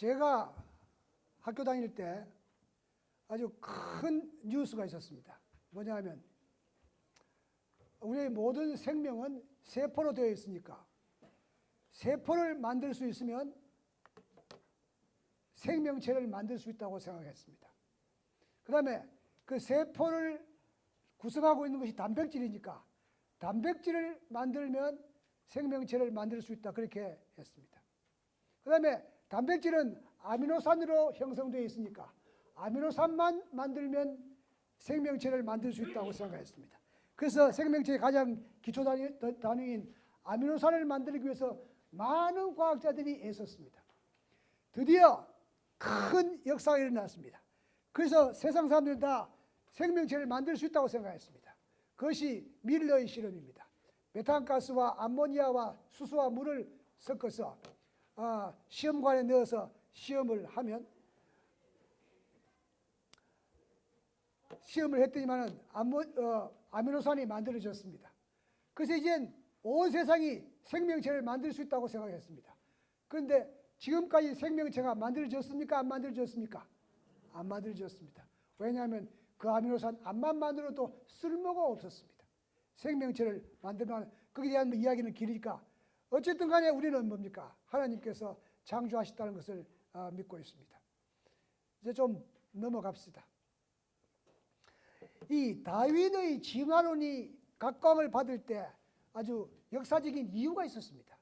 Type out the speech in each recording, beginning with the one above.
제가 학교 다닐 때 아주 큰 뉴스가 있었습니다. 뭐냐 하면 우리의 모든 생명은 세포로 되어 있으니까 세포를 만들 수 있으면 생명체를 만들 수 있다고 생각했습니다. 그 다음에 그 세포를 구성하고 있는 것이 단백질이니까 단백질을 만들면 생명체를 만들 수 있다, 그렇게 했습니다. 그 다음에 단백질은 아미노산으로 형성되어 있으니까 아미노산만 만들면 생명체를 만들 수 있다고 생각했습니다. 그래서 생명체의 가장 기초 단위인 아미노산을 만들기 위해서 많은 과학자들이 애썼습니다. 드디어 큰 역사가 일어났습니다. 그래서 세상 사람들은 다 생명체를 만들 수 있다고 생각했습니다. 그것이 밀러의 실험입니다. 메탄가스와 암모니아와 수소와 물을 섞어서 시험관에 넣어서 시험을 하면 시험을 했더니만은 아미노산이 만들어졌습니다. 그래서 이젠 온 세상이 생명체를 만들 수 있다고 생각했습니다. 그런데 지금까지 생명체가 만들어졌습니까? 안 만들어졌습니까? 안 만들어졌습니다. 왜냐하면 그 아미노산 암만 만들어도 쓸모가 없었습니다. 생명체를 만들면 거기에 대한 이야기는 길으니까 어쨌든 간에 우리는 뭡니까? 하나님께서 창조하셨다는 것을 믿고 있습니다. 이제 좀 넘어갑시다. 이 다윈의 진화론이 각광을 받을 때 아주 역사적인 이유가 있었습니다.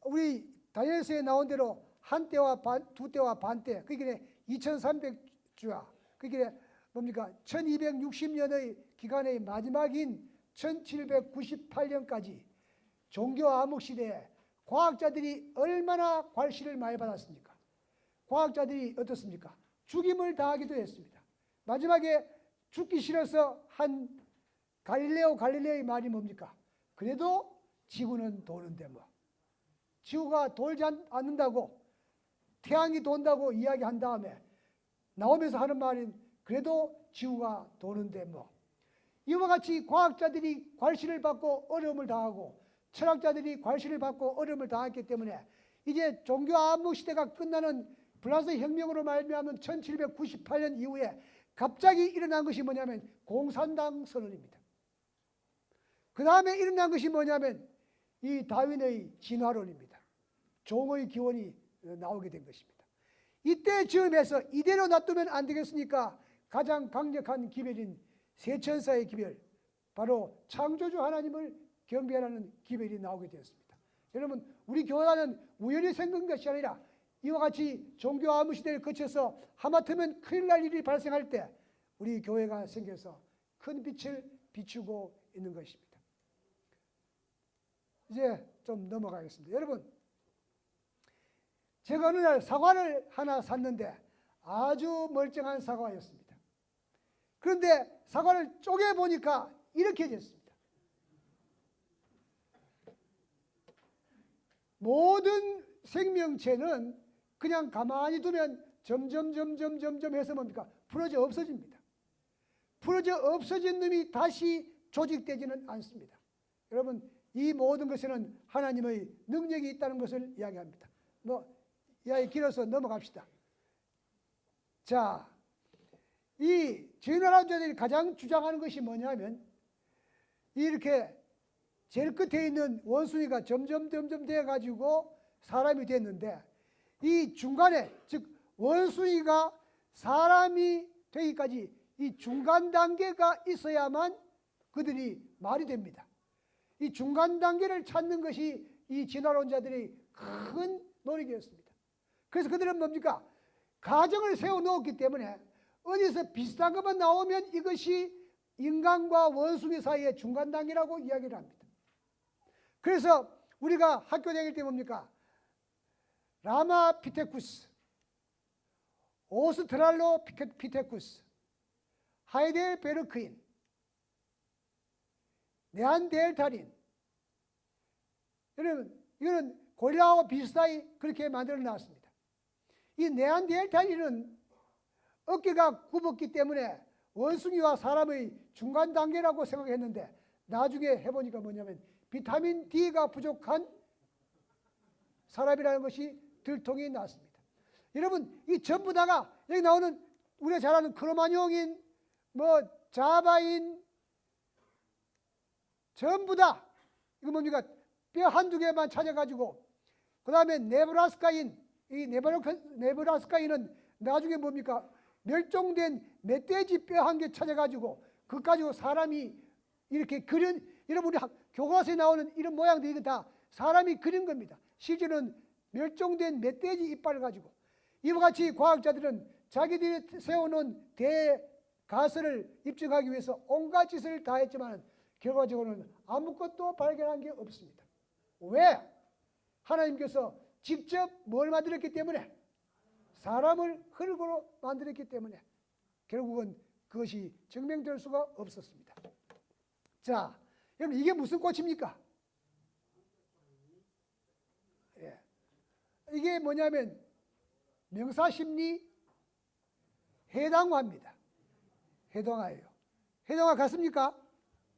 우리 다니엘서에 나온 대로 한 때와 반, 두 때와 반 때, 그게 2300주야. 그게 뭡니까? 1260년의 기간의 마지막인 1798년까지 종교 암흑 시대에 과학자들이 얼마나 괄시를 많이 받았습니까? 과학자들이 어떻습니까? 죽임을 당하기도 했습니다. 마지막에 죽기 싫어서 한 갈릴레오의 말이 뭡니까? 그래도 지구는 도는데 뭐. 지구가 돌지 않는다고, 태양이 돈다고 이야기한 다음에 나오면서 하는 말은 그래도 지구가 도는데 뭐. 이와 같이 과학자들이 괄시를 받고 어려움을 당하고 철학자들이 괄시를 받고 어려움을 당했기 때문에 이제 종교 암흑 시대가 끝나는 프랑스 혁명으로 말미암은 1798년 이후에 갑자기 일어난 것이 뭐냐면 공산당 선언입니다. 그 다음에 일어난 것이 뭐냐면 이 다윈의 진화론입니다. 종의 기원이 나오게 된 것입니다. 이때 즈음에서 이대로 놔두면 안 되겠으니까 가장 강력한 기별인 세천사의 기별, 바로 창조주 하나님을 경배하라는 기별이 나오게 되었습니다. 여러분, 우리 교단은 우연히 생긴 것이 아니라 이와 같이 종교 암흑 시대를 거쳐서 하마터면 큰일 날 일이 발생할 때 우리 교회가 생겨서 큰 빛을 비추고 있는 것입니다. 이제 좀 넘어가겠습니다. 여러분, 제가 어느 날 사과를 하나 샀는데 아주 멀쩡한 사과였습니다. 그런데 사과를 쪼개보니까 이렇게 됐습니다. 모든 생명체는 그냥 가만히 두면 점점 해서 뭡니까? 풀어져 없어집니다. 풀어져 없어진 놈이 다시 조직되지는 않습니다. 여러분, 이 모든 것에는 하나님의 능력이 있다는 것을 이야기합니다. 이야기 길어서 넘어갑시다. 자, 이 진화론자들이 가장 주장하는 것이 뭐냐면 이렇게 제일 끝에 있는 원숭이가 점점 되어가지고 사람이 됐는데 이 중간에, 즉 원숭이가 사람이 되기까지 이 중간 단계가 있어야만 그들이 말이 됩니다. 이 중간 단계를 찾는 것이 이 진화론자들의 큰 노력이었습니다. 그래서 그들은 뭡니까? 가정을 세워놓았기 때문에 어디서 비슷한 것만 나오면 이것이 인간과 원숭이 사이의 중간 단계라고 이야기를 합니다. 그래서 우리가 학교 다닐 때 뭡니까? 라마피테쿠스, 오스트랄로피테쿠스, 하이델베르크인, 네안데르탈인. 여러분, 이거는 고릴라하고 비슷하게 그렇게 만들어 놨습니다. 이 네안데르탈인은 어깨가 굽었기 때문에 원숭이와 사람의 중간 단계라고 생각했는데 나중에 해보니까 뭐냐면 비타민 D가 부족한 사람이라는 것이 들통이 났습니다. 여러분 이 전부 다가 여기 나오는 우리가 잘 아는 크로마뇽인 뭐 자바인 전부 다 이거 뭡니까? 뼈 한두 개만 찾아가지고 그 다음에 네브라스카인 이 네브라스카인은 나중에 뭡니까? 멸종된 멧돼지 뼈 한 개 찾아가지고 그거 가지고 사람이 이렇게 그린 여러분 우리 교과서에 나오는 이런 모양들 이거 다 사람이 그린 겁니다. 실제로는 멸종된 멧돼지 이빨을 가지고 이와 같이 과학자들은 자기들이 세워놓은 대가설을 입증하기 위해서 온갖 짓을 다 했지만 결과적으로는 아무것도 발견한 게 없습니다. 왜? 하나님께서 직접 뭘 만들었기 때문에 사람을 흙으로 만들었기 때문에 결국은 그것이 증명될 수가 없었습니다. 자, 여러분 이게 무슨 꽃입니까? 예. 이게 뭐냐면 명사심리 해당화입니다. 해당화예요. 해당화 같습니까?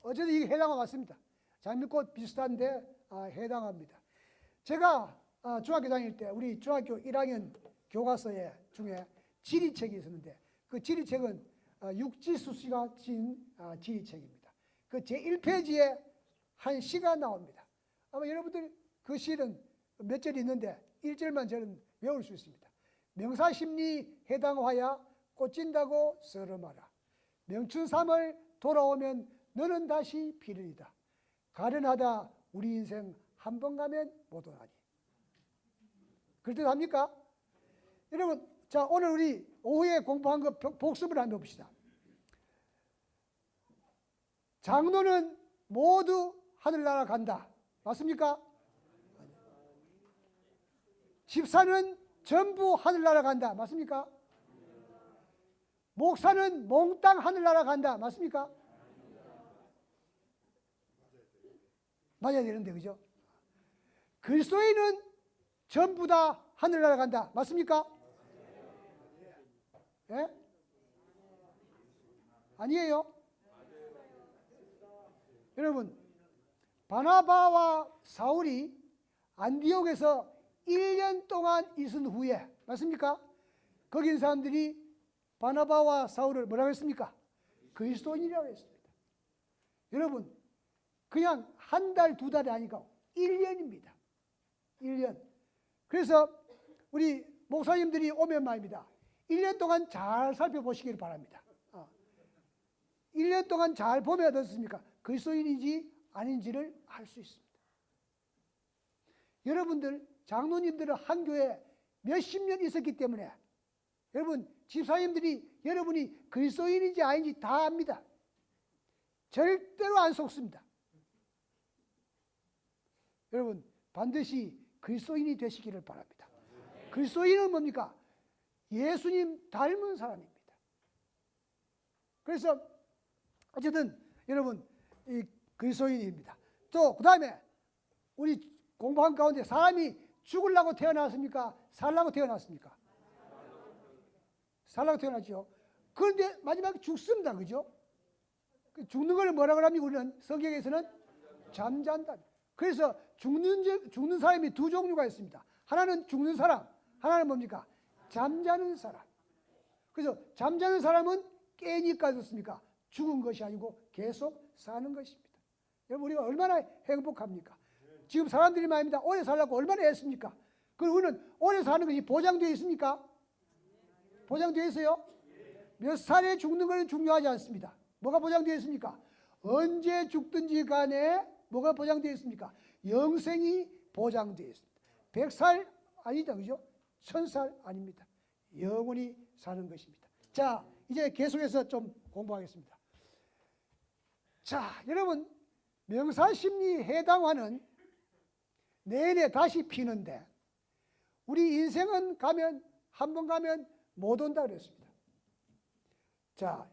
어쨌든 이게 해당화 맞습니다. 장미꽃 비슷한데 해당화입니다. 제가 중학교 다닐 때 우리 중학교 1학년 교과서에 중에 지리책이 있었는데 그 지리책은 육지수 씨가 진 지리책입니다. 그 제1페이지에 한 시가 나옵니다. 아마 여러분들 그 시는 몇 절 있는데 1절만 저는 외울 수 있습니다. 명사심리 해당화야 꽃진다고 썰어마라. 명춘삼월 돌아오면 너는 다시 비르리다. 가련하다 우리 인생 한 번 가면 못 오나니. 그럴 때 합니까? 여러분, 자 오늘 우리 오후에 공부한 거 복습을 한번 봅시다. 장로는 모두 하늘나라 간다. 맞습니까? 집사는 전부 하늘나라 간다. 맞습니까? 목사는 몽땅 하늘나라 간다. 맞습니까? 맞아야 되는데 그죠? 그리스도인은 전부 다 하늘나라 간다. 맞습니까? 예? 아니에요? 여러분 바나바와 사울이 안디옥에서 1년 동안 있은 후에 맞습니까? 거기 있는 사람들이 바나바와 사울을 뭐라고 했습니까? 그리스도인이라고 했습니다. 여러분 그냥 한 달, 두 달이 아니고 1년입니다. 1년. 그래서 우리 목사님들이 오면 말입니다. 1년 동안 잘 살펴보시길 바랍니다. 1년 동안 잘 보면 어떻습니까? 그리스도인인지 아닌지를 알 수 있습니다. 여러분들 장로님들은 한 교회에 몇십 년 있었기 때문에 여러분 집사님들이 여러분이 그리스도인인지 아닌지 다 압니다. 절대로 안 속습니다. 여러분 반드시 그리스도인이 되시기를 바랍니다. 그리스도인은 뭡니까? 예수님 닮은 사람입니다. 그래서 어쨌든 여러분 이 그리스도인입니다. 또 그 다음에 우리 공부한 가운데 사람이 죽으려고 태어났습니까? 살려고 태어났습니까? 살려고 태어났죠. 그런데 마지막에 죽습니다. 그죠? 죽는 걸 뭐라고 합니까? 우리는 성경에서는 잠잔다. 그래서 죽는 사람이 두 종류가 있습니다. 하나는 죽는 사람, 하나는 뭡니까? 잠자는 사람. 그래서 잠자는 사람은 깨니까 어떻습니까? 죽은 것이 아니고 계속 사는 것입니다. 여러분 우리가 얼마나 행복합니까? 지금 사람들이 말입니다. 오래 살려고 얼마나 애씁니까? 그리고 우리는 오래 사는 것이 보장되어 있습니까? 보장되어 있어요? 몇 살에 죽는 것은 중요하지 않습니다. 뭐가 보장되어 있습니까? 언제 죽든지 간에 뭐가 보장되어 있습니까? 영생이 보장되어 있습니다. 100살 아니다. 그죠? 1000살 아닙니다. 영원히 사는 것입니다. 자, 이제 계속해서 좀 공부하겠습니다. 자, 여러분 명사심리 해당화는 내내 다시 피는데 우리 인생은 가면 한 번 가면 못 온다 그랬습니다. 자,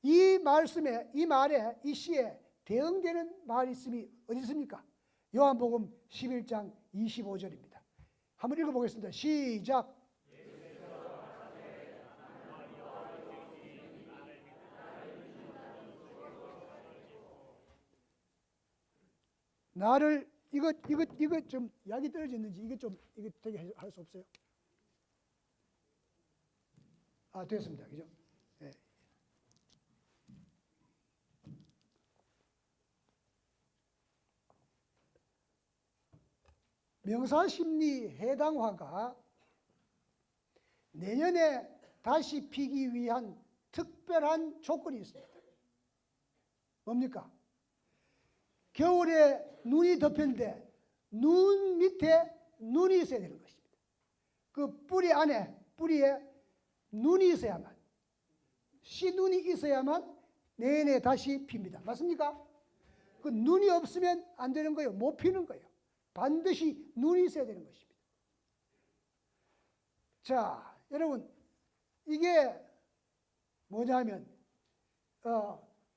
이 말씀에 이 말에 이 시에 대응되는 말씀이 어디 있습니까? 요한복음 11장 25절입니다. 한번 읽어보겠습니다. 시작. 나를 이거 좀 약이 떨어졌는지 이거 되게 할 수 없어요? 됐습니다. 그죠? 예. 명사심리 해당화가 내년에 다시 피기 위한 특별한 조건이 있습니다. 뭡니까? 겨울에 눈이 덮였는데 눈 밑에 눈이 있어야 되는 것입니다. 그 뿌리 안에, 뿌리에 눈이 있어야만, 씨눈이 있어야만 내년에 다시 핍니다. 맞습니까? 그 눈이 없으면 안 되는 거예요. 못 피는 거예요. 반드시 눈이 있어야 되는 것입니다. 자, 여러분, 이게 뭐냐면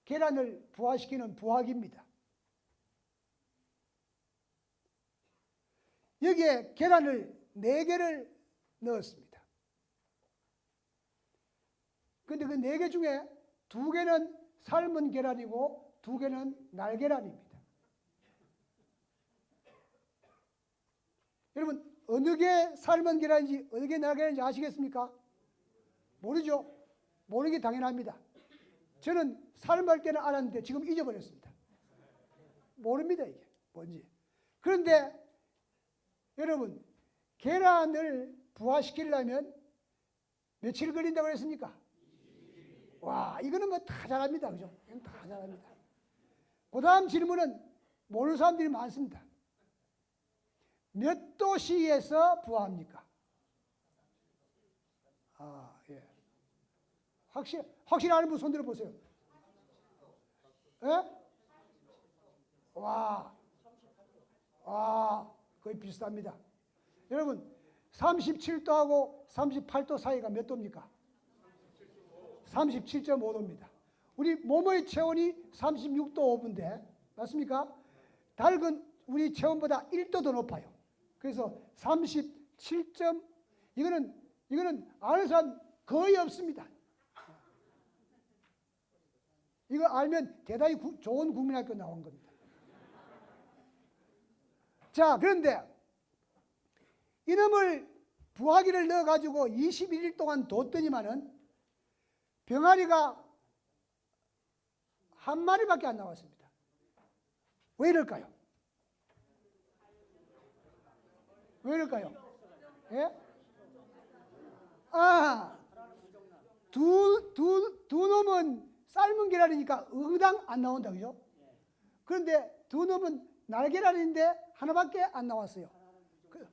계란을 부화시키는 부화기입니다. 여기에 계란을 4개를 넣었습니다. 그런데 그 4개 중에 2개는 삶은 계란이고 2개는 날계란입니다. 여러분, 어느 게 삶은 계란인지 어느 게 날계란인지 아시겠습니까? 모르죠? 모르는 게 당연합니다. 저는 삶을 때는 알았는데 지금 잊어버렸습니다. 모릅니다, 이게 뭔지. 그런데 여러분, 계란을 부화시키려면 며칠 걸린다고 그랬습니까? 와, 이거는 뭐 다 잘합니다. 그죠? 이건 다 잘합니다. 그 다음 질문은 모르는 사람들이 많습니다. 몇 도씨에서 부화합니까? 예. 확실히 아는 분 손 들어보세요. 예? 와, 거의 비슷합니다. 여러분, 37도하고 38도 사이가 몇 도입니까? 37.5도입니다. 우리 몸의 체온이 36도 5분인데, 맞습니까? 닭은 우리 체온보다 1도 더 높아요. 그래서 37. 이거는 아는 사람 거의 없습니다. 이거 알면 대단히 좋은 국민학교 나온 겁니다. 자, 그런데 이놈을 부화기를 넣어가지고 21일 동안 뒀더니만은 병아리가 한 마리밖에 안 나왔습니다. 왜 이럴까요? 왜 이럴까요? 예? 두 놈은 삶은 계란이니까 응당 안 나온다, 그죠? 그런데 두 놈은 날계란인데 하나밖에 안 나왔어요.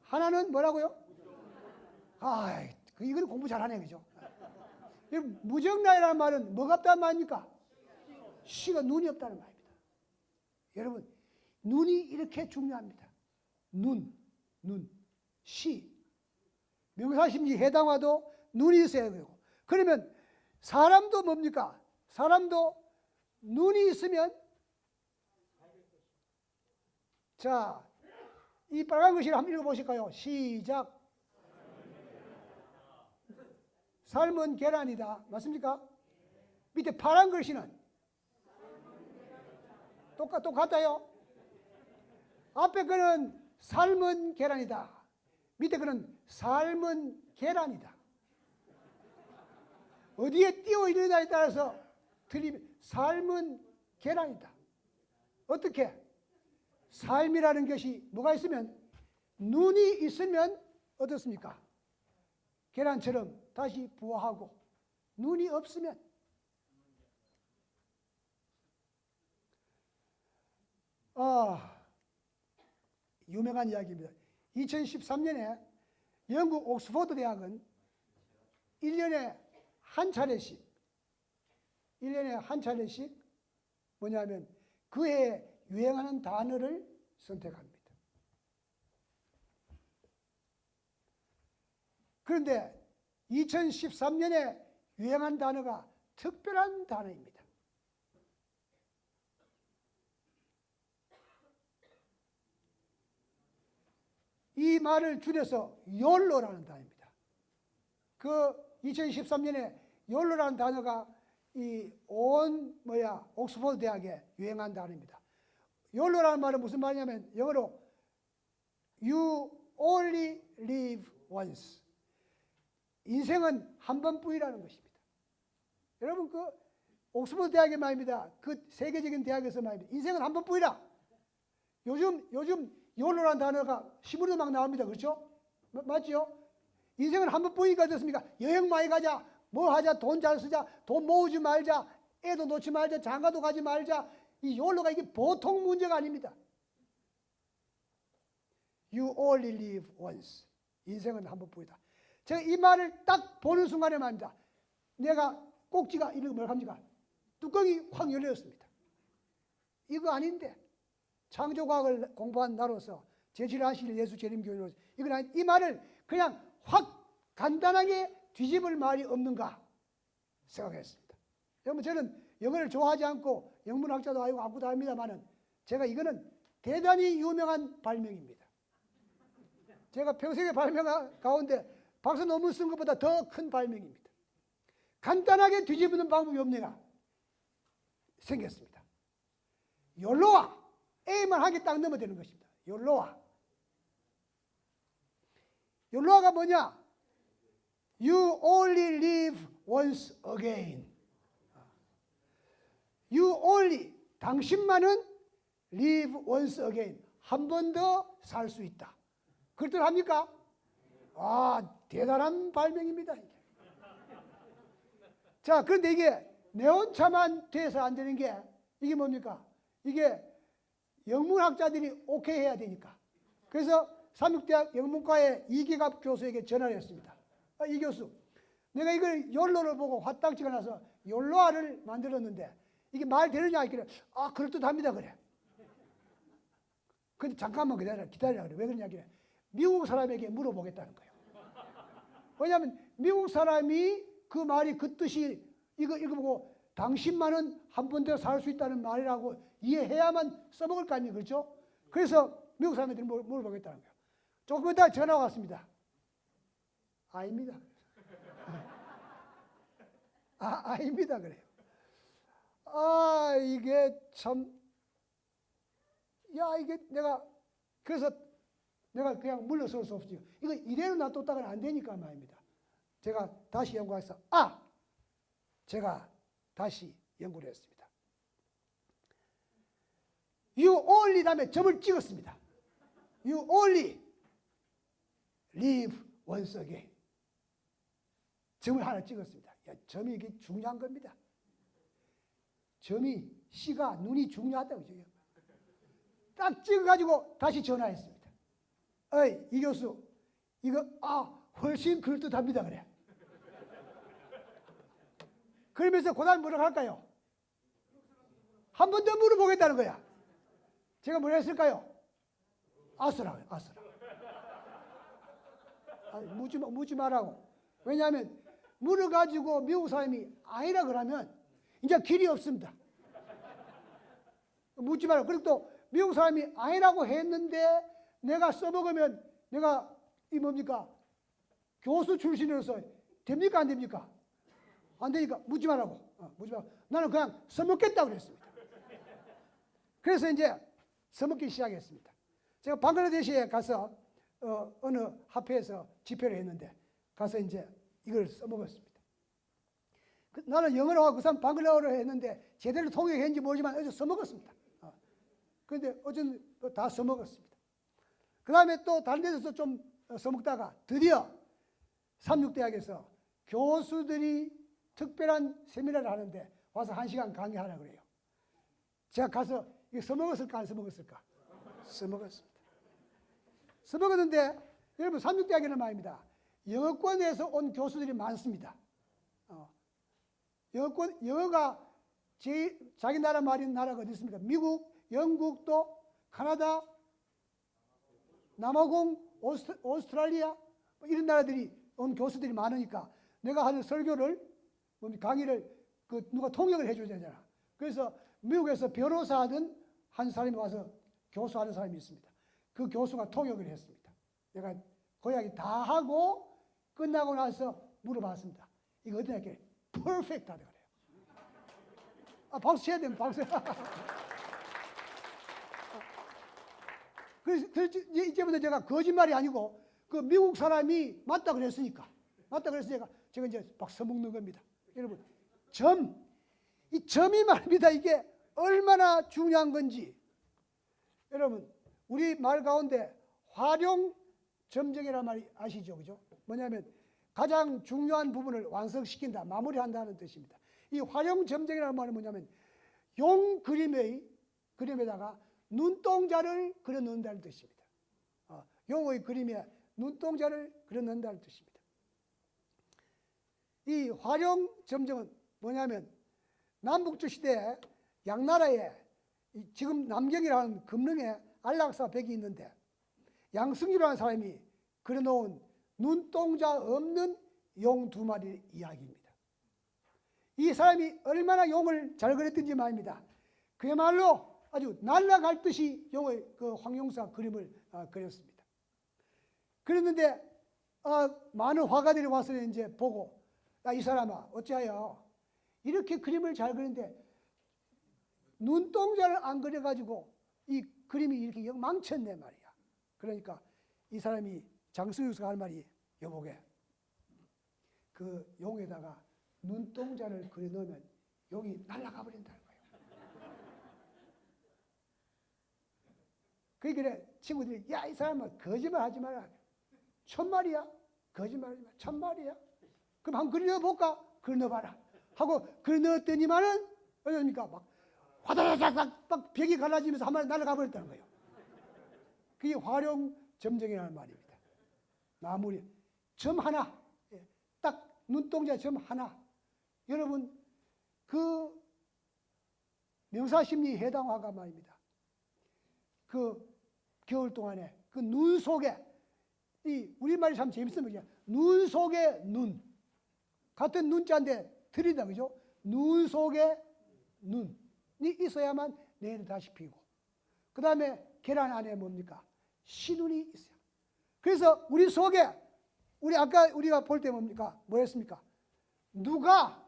하나는 뭐라고요? 이거는 공부 잘하네, 그죠? 무정나이라는 말은 뭐가 없다는 말입니까? 씨가 눈이 없다는 말입니다. 여러분, 눈이 이렇게 중요합니다. 눈, 씨. 명사심리 해당화도 눈이 있어야 되고. 그러면 사람도 뭡니까? 사람도 눈이 있으면, 자, 이 빨간 글씨를 한번 읽어보실까요? 시작. 삶은 계란이다. 맞습니까? 밑에 파란 글씨는 똑같아요. 앞에 거는 삶은 계란이다. 밑에 거는 삶은 계란이다. 어디에 띄어 있느냐에 따라서 삶은 계란이다. 어떻게? 삶이라는 것이 뭐가 있으면, 눈이 있으면 어떻습니까? 계란처럼 다시 부화하고, 눈이 없으면 유명한 이야기입니다. 2013년에 영국 옥스퍼드 대학은 1년에 한 차례씩 뭐냐면 그 해에 유행하는 단어를 선택합니다. 그런데 2013년에 유행한 단어가 특별한 단어입니다. 이 말을 줄여서 YOLO라는 단어입니다. 그 2013년에 YOLO라는 단어가 옥스퍼드 대학에 유행한 단어입니다. YOLO라는 말은 무슨 말이냐면 영어로 You only live once. 인생은 한 번뿐이라는 것입니다. 여러분 그 옥스퍼드 대학의 말입니다. 그 세계적인 대학에서 말입니다. 인생은 한 번뿐이라. 요즘 YOLO라는 단어가 시문에도 막 나옵니다. 그렇죠? 맞죠? 인생은 한 번뿐이니까 어떻습니까? 여행 많이 가자, 뭐 하자, 돈 잘 쓰자, 돈 모으지 말자, 애도 놓지 말자, 장가도 가지 말자. 이 YOLO가 이게 보통 문제가 아닙니다. You only live once. 인생은 한 번뿐이다. 제가 이 말을 딱 보는 순간에 말입니다. 내가 꼭지가 이런 걸 합니까? 뚜껑이 확 열렸습니다. 이거 아닌데 창조과학을 공부한 나로서 제7한실 예수 재림교회로서 이건 아니, 이 말을 그냥 확 간단하게 뒤집을 말이 없는가 생각했습니다. 여러분 저는 영어를 좋아하지 않고 영문학자도 아니고 아무것도 아닙니다만은 제가 이거는 대단히 유명한 발명입니다. 제가 평생의 발명 가운데 박사 논문 쓴 것보다 더 큰 발명입니다. 간단하게 뒤집는 방법이 없느냐 생겼습니다. 욜로와 A만 하게 딱 넣으면 되는 것입니다. 욜로와. 욜로와가 뭐냐? You only live once again. You only, 당신만은 live once again. 한 번 더 살 수 있다. 그렇듯 합니까? 아, 대단한 발명입니다. 이게. 자, 그런데 이게 내 혼자만 돼서 안 되는 게 이게 뭡니까? 이게 영문학자들이 오케이 해야 되니까. 그래서 삼육대학 영문과의 이기갑 교수에게 전화를 했습니다. 아, 이 교수, 내가 이걸 욜로를 보고 화딱지가 나서 욜로아를 만들었는데 이게 말 되느냐 했길래 아, 그럴듯합니다 그래. 근데 잠깐만 기다리라 그래. 왜 그러냐 그래. 미국 사람에게 물어보겠다는 거예요. 왜냐하면 미국 사람이 그 말이 그 뜻이 이거 보고 당신만은 한 번 더 살 수 있다는 말이라고 이해해야만 써먹을 거 아니에요. 그렇죠? 그래서 미국 사람들이 물어보겠다는 거예요. 조금 있다 전화가 왔습니다. 아닙니다. 아닙니다. 그래요. 아, 이게 참, 야, 이게 그래서 내가 그냥 물러설 수 없지. 이거 이대로 놔뒀다가는 안 되니까 말입니다. 제가 다시 연구해서, 제가 다시 연구를 했습니다. You only 다음에 점을 찍었습니다. You only live once again. 점을 하나 찍었습니다. 야, 점이 이게 중요한 겁니다. 점이, 시가, 눈이 중요하다고. 딱 찍어가지고 다시 전화했습니다. 어이, 이 교수, 이거, 훨씬 그럴듯합니다. 그래. 그러면서 그 다음에 뭐라고 할까요? 한 번 더 물어보겠다는 거야. 제가 뭐라 했을까요? 아서라. 묻지 말라고. 왜냐하면 물어가지고 미국 사람이 아니라 그러면 이제 길이 없습니다. 묻지 말라고. 그리고 또 미국 사람이 아니라고 했는데 내가 써먹으면 내가 이 뭡니까? 교수 출신으로서 됩니까? 안 됩니까? 안 되니까 묻지 말라고. 묻지 말라고. 나는 그냥 써먹겠다고 그랬습니다. 그래서 이제 써먹기 시작했습니다. 제가 방글라데시에 가서 어느 학회에서 집회를 했는데 가서 이제 이걸 써먹었습니다. 나는 영어로 하고 그 사람 방글라어로 했는데 제대로 통역했는지 모르지만 어제 써먹었습니다. 그런데 어제는 다 써먹었습니다. 그 다음에 또 다른 데서 좀 써먹다가 드디어 삼육대학에서 교수들이 특별한 세미나를 하는데 와서 1시간 강의하라 그래요. 제가 가서 이거 써먹었을까 안 써먹었을까? 써먹었습니다. 써먹었는데 여러분 삼육대학에는 말입니다. 영어권에서 온 교수들이 많습니다. 영어가 제일 자기 나라 말인 나라가 어디 있습니까? 미국, 영국도, 카나다, 남아공, 오스트랄리아 이런 나라들이 온 교수들이 많으니까 내가 하는 설교를 강의를 누가 통역을 해줘야 되잖아. 그래서 미국에서 변호사 하던 한 사람이 와서 교수하는 사람이 있습니다. 그 교수가 통역을 했습니다. 내가 그 이야기 다 하고 끝나고 나서 물어봤습니다. 이거 어디냐 했길래 퍼펙트 하다 그래요. 박수 쳐야 되면 박수. 그래서 이제부터 제가 거짓말이 아니고 그 미국 사람이 맞다 그랬으니까 맞다 그래서 제가 이제 막 써먹는 겁니다. 여러분, 이 점이 말입니다. 이게 얼마나 중요한 건지. 여러분, 우리 말 가운데 활용 점정이라는 말이 아시죠? 그죠? 뭐냐면 가장 중요한 부분을 완성시킨다, 마무리한다는 뜻입니다. 이 활용 점정이라는 말은 뭐냐면 용 그림에다가 눈동자를 그려 넣는다는 뜻입니다. 용의 그림에 눈동자를 그려 넣는다는 뜻입니다. 이 활용 점정은 뭐냐면 남북조 시대에 양나라에 지금 남경이라는 금릉에 안락사 벽이 있는데 양승규라는 사람이 그려놓은 눈동자 없는 용 2마리 이야기입니다. 이 사람이 얼마나 용을 잘 그렸든지 말입니다. 그야말로 아주 날아갈 듯이 용의 그 황용사 그림을 그렸습니다. 그랬는데 많은 화가들이 와서 이제 보고, 야, 이 사람아 어찌하여 이렇게 그림을 잘 그리는데 눈동자를 안 그려가지고 이 그림이 이렇게 망쳤네 말이야. 그러니까 이 사람이 장승유수가 할 말이, 여보게 그 용에다가 눈동자를 그려 넣으면 용이 날아가 버린다는 거예요. 그러니까 친구들이, 야, 이 사람은 거짓말 하지 마라. 천말이야? 거짓말하지 마. 천말이야? 그럼 한번 그려 넣어볼까? 그려 넣어봐라 하고 그려 넣었더니만은 어떻습니까? 막 화다다닥 막 벽이 갈라지면서 한 마리 날아가 버렸다는 거예요. 그게 활용 점정이라는 말입니다. 마무리 점 하나, 딱 눈동자 점 하나. 여러분, 그 명사심리 해당화가 말입니다. 그 겨울 동안에 그 눈 속에, 이 우리말이 참 재밌습니다. 눈 속에 눈, 같은 눈자인데 틀리다, 그죠? 눈 속에 눈이 있어야만 내일은 다시 피고, 그 다음에 계란 안에 뭡니까? 신눈이 있어요. 그래서 우리 속에, 우리 아까 우리가 볼 때 뭡니까? 뭐였습니까? 누가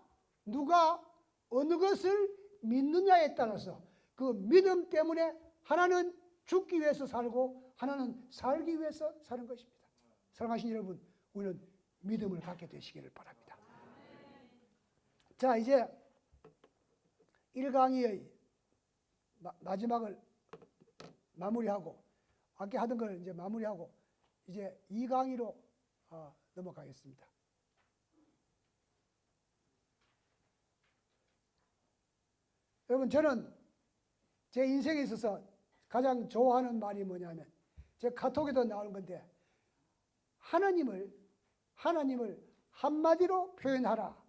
어느 것을 믿느냐에 따라서 그 믿음 때문에 하나는 죽기 위해서 살고 하나는 살기 위해서 사는 것입니다. 사랑하신 여러분, 우리는 믿음을 갖게 되시기를 바랍니다. 자, 이제 1강의의 마지막을 마무리하고, 아까 하던 걸 이제 마무리하고 이제 2강의로 넘어가겠습니다. 여러분, 저는 제 인생에 있어서 가장 좋아하는 말이 뭐냐면, 제 카톡에도 나오는 건데, 하나님을 한마디로 표현하라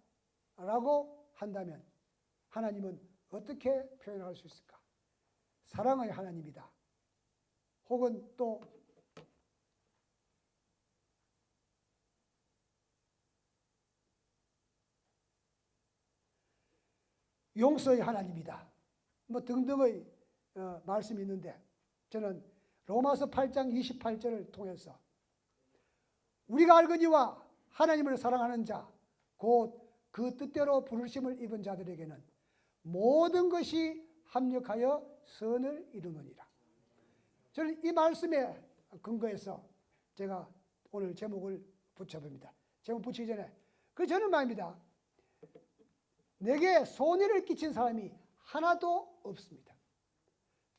라고 한다면 하나님은 어떻게 표현할 수 있을까? 사랑의 하나님이다. 혹은 또 용서의 하나님이다. 뭐 등등의 말씀이 있는데, 저는 로마서 8장 28절을 통해서 우리가 알거니와 하나님을 사랑하는 자 곧 그 뜻대로 부르심을 입은 자들에게는 모든 것이 합력하여 선을 이루느니라. 저는 이 말씀에 근거해서 제가 오늘 제목을 붙여봅니다. 제목 붙이기 전에, 저는 말입니다, 내게 손해를 끼친 사람이 하나도 없습니다.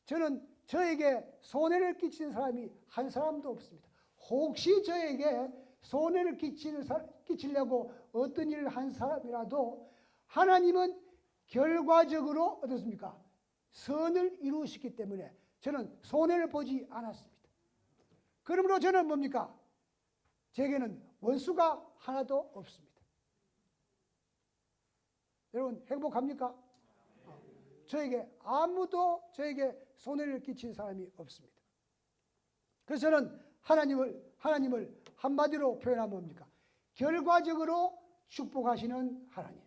저는 저에게 손해를 끼치는 사람이 한 사람도 없습니다. 혹시 저에게 손해를 끼치려고 어떤 일을 한 사람이라도 하나님은 결과적으로 어떻습니까? 선을 이루시기 때문에 저는 손해를 보지 않았습니다. 그러므로 저는 뭡니까? 제게는 원수가 하나도 없습니다. 여러분, 행복합니까? 아무도 저에게 손해를 끼친 사람이 없습니다. 그래서 저는 하나님을 한마디로 표현하면 뭡니까? 결과적으로 축복하시는 하나님.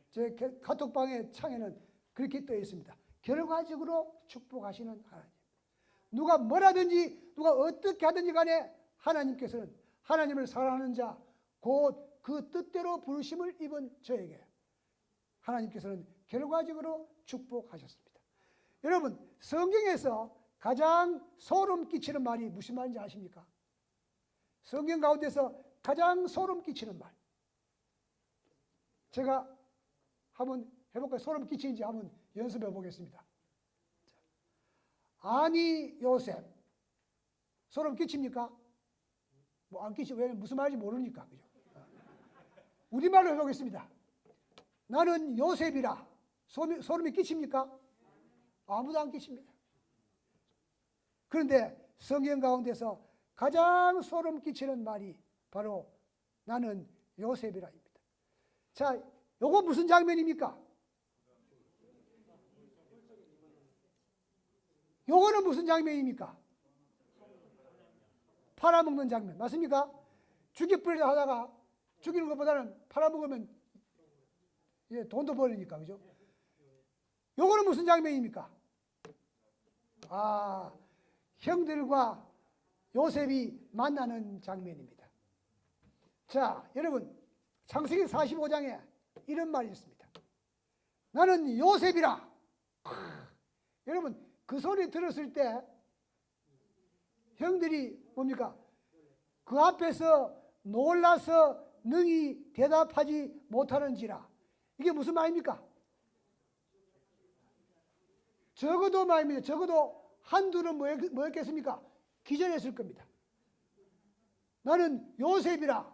제 카톡방의 창에는 그렇게 떠 있습니다. 결과적으로 축복하시는 하나님. 누가 뭐라든지, 누가 어떻게 하든지 간에 하나님께서는, 하나님을 사랑하는 자, 곧 그 뜻대로 부르심을 입은 저에게 하나님께서는 결과적으로 축복하셨습니다. 여러분, 성경에서 가장 소름 끼치는 말이 무슨 말인지 아십니까? 성경 가운데서 가장 소름 끼치는 말. 제가 한번 해볼까요? 소름 끼치는지 한번 연습해 보겠습니다. 아니 요셉. 소름 끼칩니까? 뭐 안 끼치, 왜 무슨 말인지 모르니까. 그죠? 우리말로 해보겠습니다. 나는 요셉이라. 소름이 끼칩니까? 아무도 안 끼칩니다. 그런데 성경 가운데서 가장 소름 끼치는 말이 바로 나는 요셉이라입니다. 자, 요거 무슨 장면입니까? 요거는 무슨 장면입니까? 팔아먹는 장면. 맞습니까? 죽이풀이를 하다가 죽이는 것보다는 팔아먹으면 돈도 벌으니까. 그죠? 요거는 무슨 장면입니까? 아, 형들과 요셉이 만나는 장면입니다. 자, 여러분, 창세기 45장에 이런 말이 있습니다. 나는 요셉이라. 여러분, 그 소리 들었을 때 형들이 뭡니까? 그 앞에서 놀라서 능히 대답하지 못하는지라. 이게 무슨 말입니까? 적어도 말입니다. 적어도 한둘은 뭐였겠습니까? 기절했을 겁니다. 나는 요셉이라.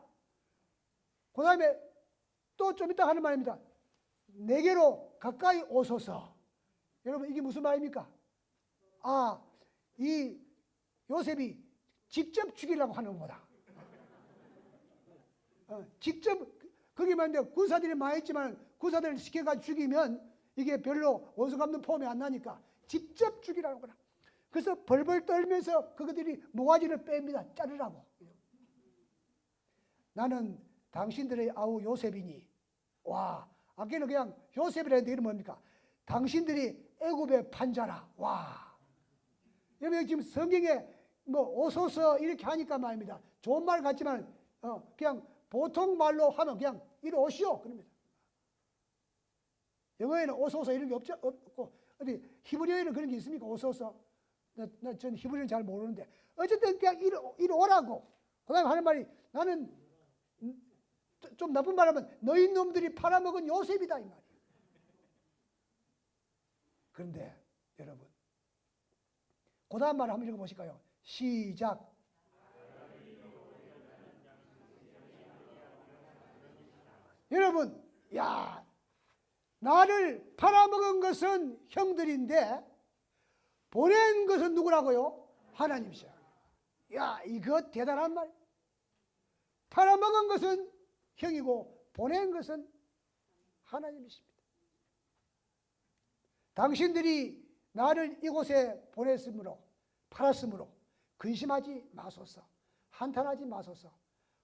그 다음에 또 좀 이따 하는 말입니다. 내게로 가까이 오소서. 여러분, 이게 무슨 말입니까? 아, 이 요셉이 직접 죽이려고 하는 거다. 직접, 거기 말인데 군사들이 많이 있지만 군사들을 시켜가지고 죽이면 이게 별로 원수 갚는 폼이 안 나니까 직접 죽이라고 그래. 그래서 벌벌 떨면서 그들이 모가지를 뺍니다. 자르라고. 나는 당신들의 아우 요셉이니. 와, 아까는 그냥 요셉이라는데 이름 뭡니까? 당신들이 애굽의 판자라. 와. 여러분 지금 성경에 뭐 오소서 이렇게 하니까 말입니다. 좋은 말 같지만 그냥 보통 말로 하면 그냥 이리 오시오 그럽니다. 영어에는 오소서 이런 게 없고 어디 히브리어에는 그런 게 있습니까? 오소서. 전 히브리어는 잘 모르는데 어쨌든 그냥 이리 오라고. 그 다음에 하는 말이 나는 좀 나쁜 말하면 너희 놈들이 팔아먹은 요셉이다 이 말이에요. 그런데 여러분 그 다음 말 한번 읽어보실까요? 시작. 여러분, 야, 나를 팔아먹은 것은 형들인데 보낸 것은 누구라고요? 하나님이시야. 야, 이거 대단한 말. 팔아먹은 것은 형이고 보낸 것은 하나님이십니다. 당신들이 나를 이곳에 보냈으므로 팔았으므로 근심하지 마소서. 한탄하지 마소서.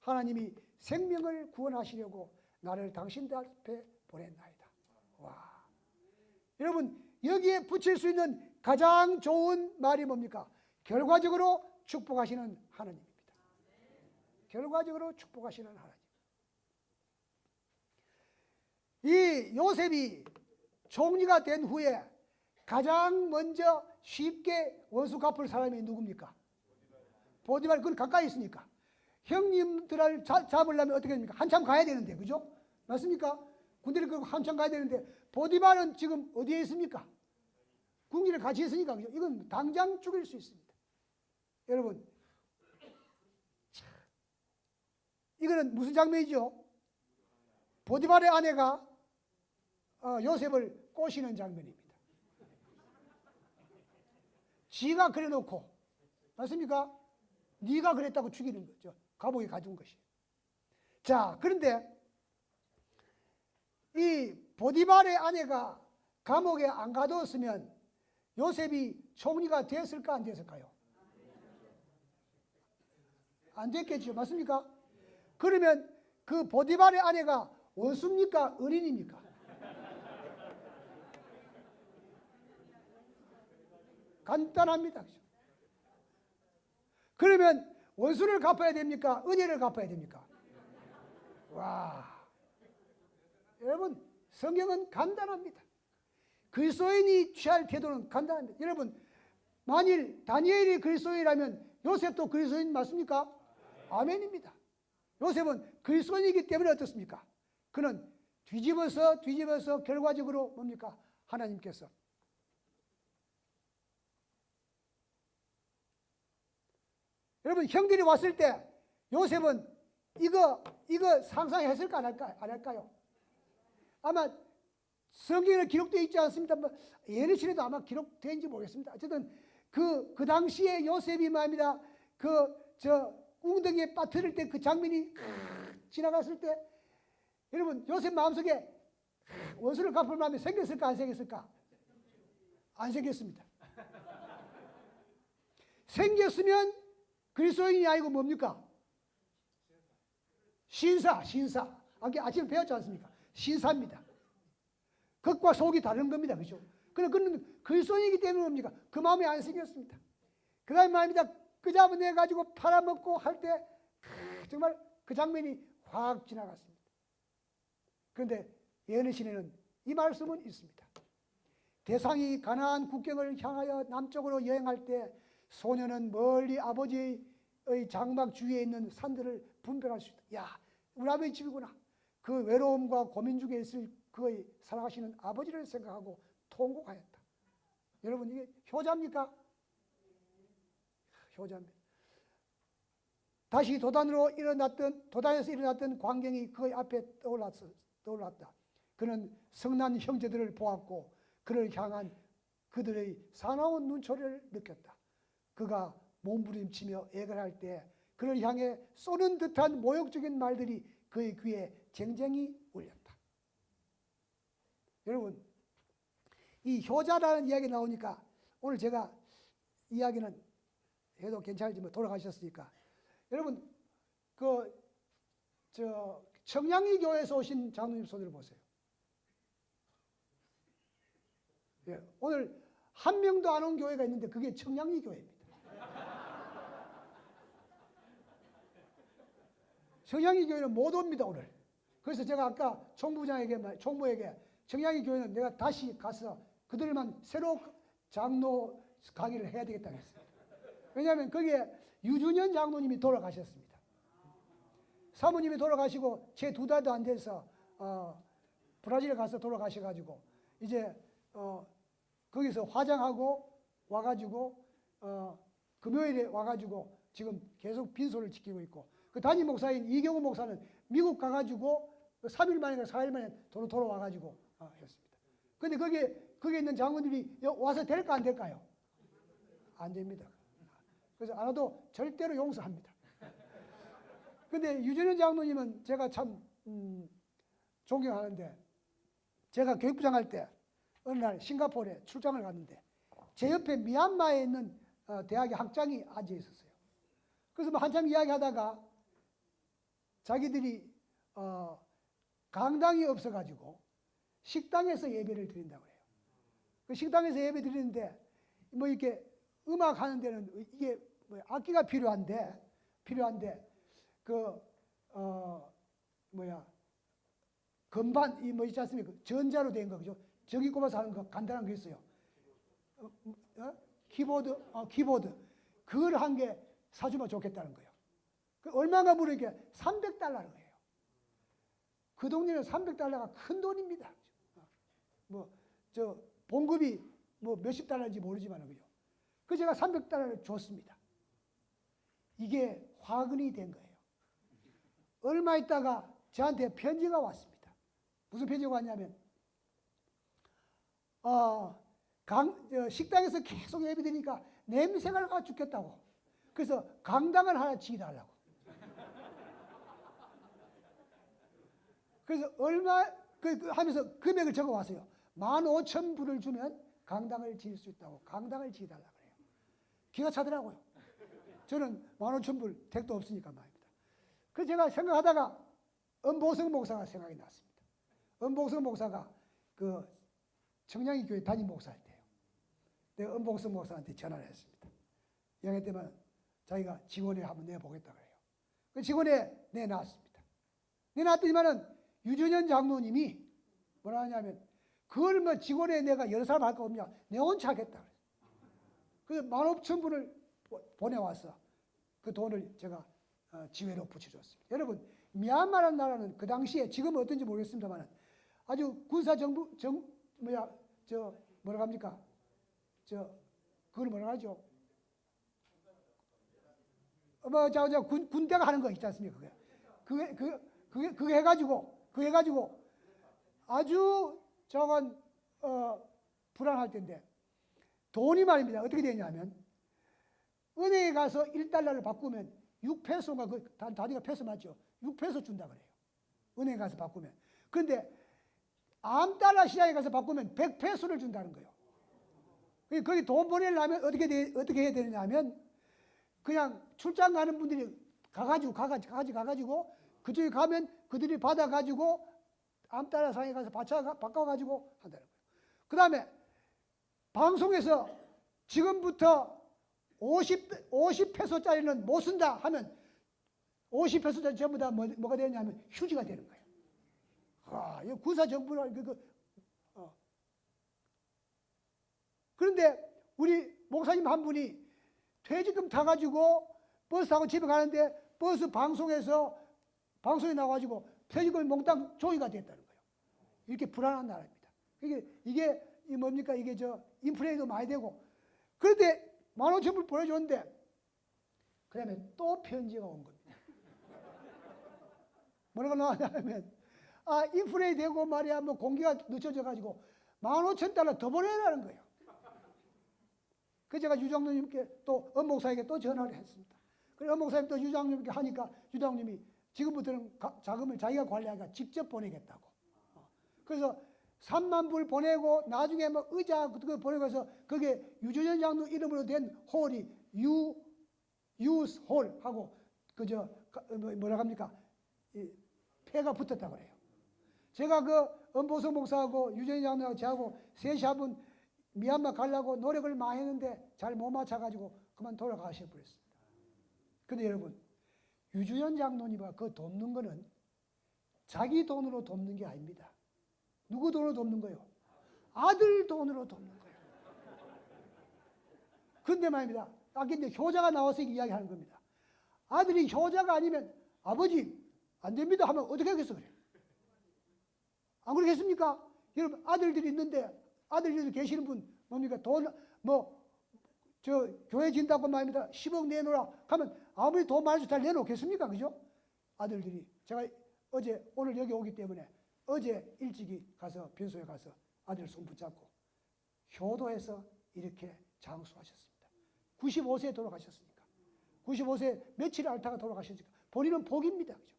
하나님이 생명을 구원하시려고 나를 당신들 앞에 보냈나이다. 와, 여러분 여기에 붙일 수 있는 가장 좋은 말이 뭡니까? 결과적으로 축복하시는 하나님입니다. 결과적으로 축복하시는 하나님. 이 요셉이 총리가 된 후에 가장 먼저 쉽게 원수 갚을 사람이 누굽니까? 보디발. 그건 가까이 있으니까. 형님들을 잡으려면 어떻게 됩니까? 한참 가야 되는데, 그죠? 맞습니까? 군대를 끌고 한참 가야 되는데 보디발은 지금 어디에 있습니까? 궁지를 같이 있으니까, 그죠? 이건 당장 죽일 수 있습니다. 여러분, 이거는 무슨 장면이죠? 보디발의 아내가 요셉을 꼬시는 장면입니다. 지가 그래놓고, 맞습니까? 네가 그랬다고 죽이는 거죠. 감옥에 가둔 것이. 자, 그런데 이 보디발의 아내가 감옥에 안 가두었으면 요셉이 총리가 됐을까 안 됐을까요? 안 됐겠죠. 맞습니까? 그러면 그 보디발의 아내가 원수입니까? 은인입니까? 간단합니다. 그러면 원수를 갚아야 됩니까? 은혜를 갚아야 됩니까? 와, 여러분 성경은 간단합니다. 그리스도인이 취할 태도는 간단합니다. 여러분 만일 다니엘이 그리스도인이라면 요셉도 그리스도인 맞습니까? 아멘입니다. 요셉은 그리스도인이기 때문에 어떻습니까? 그는 뒤집어서 결과적으로 뭡니까? 하나님께서 여러분 형들이 왔을 때 요셉은 이거 상상했을까 안 할까요? 아마 성경에 기록되어 있지 않습니다. 예언실에도 아마 기록된지 모르겠습니다. 어쨌든 그 당시에 요셉이 말입니다. 웅덩이에 빠뜨릴 때 그 장면이 지나갔을 때 여러분 요셉 마음속에 원수를 갚을 마음이 생겼을까 안 생겼을까? 안 생겼습니다. 생겼으면 그리스도인이 아니고 뭡니까? 신사. 아침에 배웠지 않습니까? 신사입니다. 겉과 속이 다른 겁니다. 그죠? 그는 그리스도인이기 때문에 뭡니까? 그 마음이 안 생겼습니다. 그 다음에 말입니다. 그 잡아내가지고 팔아먹고 할 때 정말 그 장면이 확 지나갔습니다. 그런데 예언의 시내는 이 말씀은 있습니다. 대상이 가나안 국경을 향하여 남쪽으로 여행할 때 소녀는 멀리 아버지의 장막 주위에 있는 산들을 분별할 수 있다. 야, 우리 아버지 집이구나. 그 외로움과 고민 중에 있을 그의 사랑하시는 아버지를 생각하고 통곡하였다. 여러분 이게 효자입니까? 효자입니다. 다시 도단에서 일어났던 광경이 그의 앞에 떠올랐다. 그는 성난 형제들을 보았고 그를 향한 그들의 사나운 눈초리를 느꼈다. 그가 몸부림치며 애걸할 때 그를 향해 쏘는 듯한 모욕적인 말들이 그의 귀에 쟁쟁이 울렸다. 여러분 이 효자라는 이야기 나오니까 오늘 제가 이야기는 해도 괜찮을지 돌아가셨으니까 여러분 청량리 교회에서 오신 장로님 손을 보세요. 예, 오늘 한 명도 안 온 교회가 있는데 그게 청량리 교회입니다. 청량리 교회는 못 옵니다 오늘. 그래서 제가 아까 총무에게 청량리 교회는 내가 다시 가서 그들만 새로 장로 강의를 해야 되겠다 했습니다. 왜냐하면 거기에 유준현 장로님이 돌아가셨습니다. 사모님이 돌아가시고 채 2달도 안 돼서 브라질에 가서 돌아가셔가지고 이제 거기서 화장하고 와가지고 금요일에 와가지고 지금 계속 빈소를 지키고 있고 그 담임 목사인 이경우 목사는 미국 가가지고 3일 만에 4일 만에 돌아와가지고 했습니다. 근데 거기에 있는 장로님이 와서 될까 안 될까요? 안 됩니다. 그래서 안 와도 절대로 용서합니다. 근데 유준현 장로님은 제가 참 존경하는데 제가 교육부장 할 때 어느 날 싱가포르에 출장을 갔는데 제 옆에 미얀마에 있는 대학의 학장이 앉아 있었어요. 그래서 뭐 한참 이야기하다가 자기들이 강당이 없어가지고 식당에서 예배를 드린다고 해요. 그 식당에서 예배 드리는데 뭐 이렇게 음악 하는 데는 이게 뭐 악기가 필요한데 건반 이 뭐 있지 않습니까? 전자로 된 거 그죠? 전기 꼽아서 하는 거 간단한 거 있어요. 키보드 그걸 한 개 사주면 좋겠다는 거예요. 그 얼마가 부르니까 300달러는 거예요. 그 동네는 300달러가 큰 돈입니다. 봉급이 뭐 몇십 달러인지 모르지만 그죠. 그 제가 300달러를 줬습니다. 이게 화근이 된 거예요. 얼마 있다가 저한테 편지가 왔습니다. 무슨 편지가 왔냐면 식당에서 계속 예배드리니까 냄새가 나가 죽겠다고. 그래서 강당을 하나 지어달라고. 그래서 하면서 금액을 적어왔어요. 15,000불을 주면 강당을 지을 수 있다고. 강당을 지어달라고 그래요. 기가 차더라고요. 저는 15,000불 택도 없으니까 말입니다. 그래서 제가 생각하다가 은보성 목사가 생각이 났습니다. 은보성 목사가 그 청량리 교회 담임 목사일 때요. 내가 은보성 목사한테 전화를 했습니다. 영회 때만 자기가 직원에 한번 내보겠다 그래요. 그 직원에 내놨습니다. 내놨더니만은 유준현 장로님이 뭐라 하냐면 그걸 뭐 직원에 내가 여러 사람 할 거 없냐? 내 혼자 하겠다. 그래서 15,000불을 보내와서 그 돈을 제가 지회로 붙여줬습니다. 여러분, 미얀마라는 나라는 그 당시에 지금은 어떤지 모르겠습니다만 아주 군사 정부 뭐라 합니까? 그걸 뭐라 하죠? 군대가 하는 거 있지 않습니까? 그게 해가지고 아주 저건 불안할 텐데 돈이 말입니다. 어떻게 되냐면 은행에 가서 1달러를 바꾸면 6페소가 단위가 페소 맞죠? 6페소 준다 그래요. 은행에 가서 바꾸면. 그런데 암달러 시장에 가서 바꾸면 100페소를 준다는 거예요. 거기 돈 보내려면 어떻게 해야 되느냐면 그냥 출장 가는 분들이 가가지고 그쪽에 가면 그들이 받아가지고 암달러 상에 가서 바꿔가지고 한다는 거예요. 그 다음에 방송에서 지금부터 50페소짜리는 못 쓴다 하면 50페소짜리 전부 다 뭐가 되냐면 휴지가 되는 거예요. 이거 군사 정부라 그런데 우리 목사님 한 분이 퇴직금 타가지고 버스 타고 집에 가는데 버스 방송에 나와가지고 퇴직금이 몽땅 조이가 됐다는 거예요. 이렇게 불안한 나라입니다. 이게 뭡니까? 이게 인플레이도 많이 되고. 그런데 15,000불 보내줬는데 그 다음에 또 편지가 온 겁니다. 뭐라고 나왔냐면 인플레이 되고 말이야 뭐 공기가 늦춰져가지고 15,000달러 더 보내라는 거예요. 그래서 제가 유장로님께 또 엄목사에게 또 전화를 했습니다. 그래서 엄목사님 또 유장로님께 하니까 유장로님이 지금부터는 자금을 자기가 관리하니까 직접 보내겠다고. 그래서 3만 불 보내고 나중에 뭐 의자 그거 보내고 해서 그게 유준현 장로 이름으로 된 홀이 유스홀하고 뭐라 합니까? 폐가 붙었다고 그래요. 제가 그 엄보성 목사하고 유준현 장로하고 저하고 셋이 한번 미얀마 가려고 노력을 많이 했는데 잘 못 맞춰가지고 그만 돌아가셔 버렸습니다. 근데 여러분, 유준현 장로님과 그 돕는 거는 자기 돈으로 돕는 게 아닙니다. 누구 돈으로 돕는 거예요? 아들 돈으로 돕는 거예요. 근데 말입니다. 아까 이제 효자가 나와서 이야기하는 겁니다. 아들이 효자가 아니면 아버지 안 됩니다 하면 어떻게 하겠어 그래요? 안 그러겠습니까? 여러분 아들들이 있는데 아들들이 계시는 분 뭡니까? 교회 진다고 말입니다. 10억 내놓으라 하면 아무리 돈 많아서 잘 내놓겠습니까? 그죠? 아들들이 제가 오늘 여기 오기 때문에 어제 일찍이 가서 빈소에 가서 아들 손 붙잡고 효도해서 이렇게 장수하셨습니다. 95세에 돌아가셨으니까. 95세 며칠 앓다가 돌아가셨으니까 본인은 복입니다. 그죠?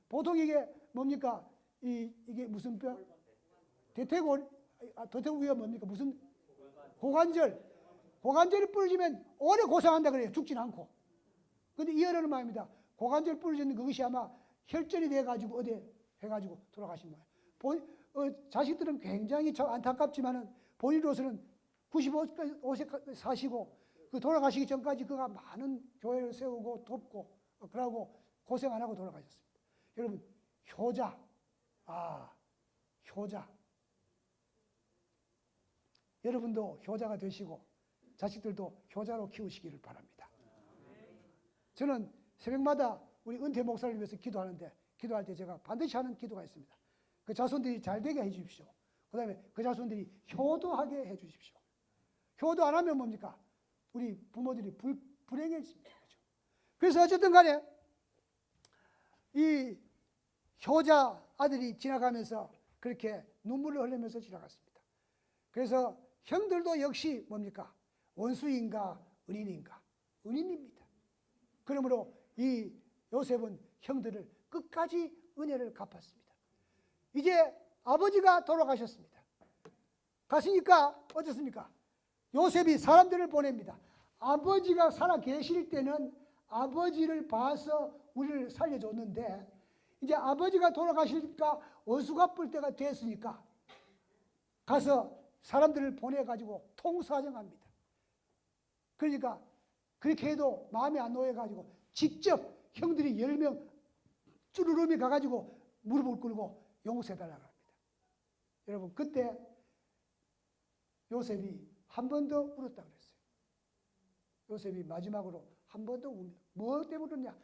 보통 이게 뭡니까? 이게 무슨 뼈? 대퇴골이가 뭡니까? 무슨 고관절이 부러지면 오래 고생한다 그래요. 죽진 않고. 근데 이 어른은 말입니다. 고관절 부러지는 그것이 아마 혈전이 돼가지고 해가지고 돌아가신 거예요. 자식들은 굉장히 안타깝지만은 본인으로서는 95세 사시고 그 돌아가시기 전까지 그가 많은 교회를 세우고 돕고 그러고 고생 안 하고 돌아가셨습니다. 여러분 효자. 여러분도 효자가 되시고 자식들도 효자로 키우시기를 바랍니다. 저는 새벽마다 우리 은퇴 목사를 위해서 기도하는데 기도할 때 제가 반드시 하는 기도가 있습니다. 그 자손들이 잘 되게 해 주십시오. 그 다음에 그 자손들이 효도하게 해 주십시오. 효도 안 하면 뭡니까? 우리 부모들이 불행해집니다. 그렇죠? 그래서 어쨌든 간에 이 효자 아들이 지나가면서 그렇게 눈물을 흘리면서 지나갔습니다. 그래서 형들도 역시 뭡니까? 원수인가 은인인가? 은인입니다. 그러므로 이 요셉은 형들을 끝까지 은혜를 갚았습니다. 이제 아버지가 돌아가셨습니다. 갔으니까 어떻습니까? 요셉이 사람들을 보냅니다. 아버지가 살아 계실 때는 아버지를 봐서 우리를 살려줬는데 이제 아버지가 돌아가시니까 어수갚을 때가 됐으니까 가서 사람들을 보내가지고 통사정합니다. 그러니까 그렇게 해도 마음이 안 놓여가지고 직접 형들이 10명 쭈루rum이 가가지고 무릎을 꿇고 용서해달라고 합니다. 여러분 그때 요셉이 한 번 더 울었다고 그랬어요. 요셉이 마지막으로 한 번 더 웁니다. 뭐 때문에 그러냐?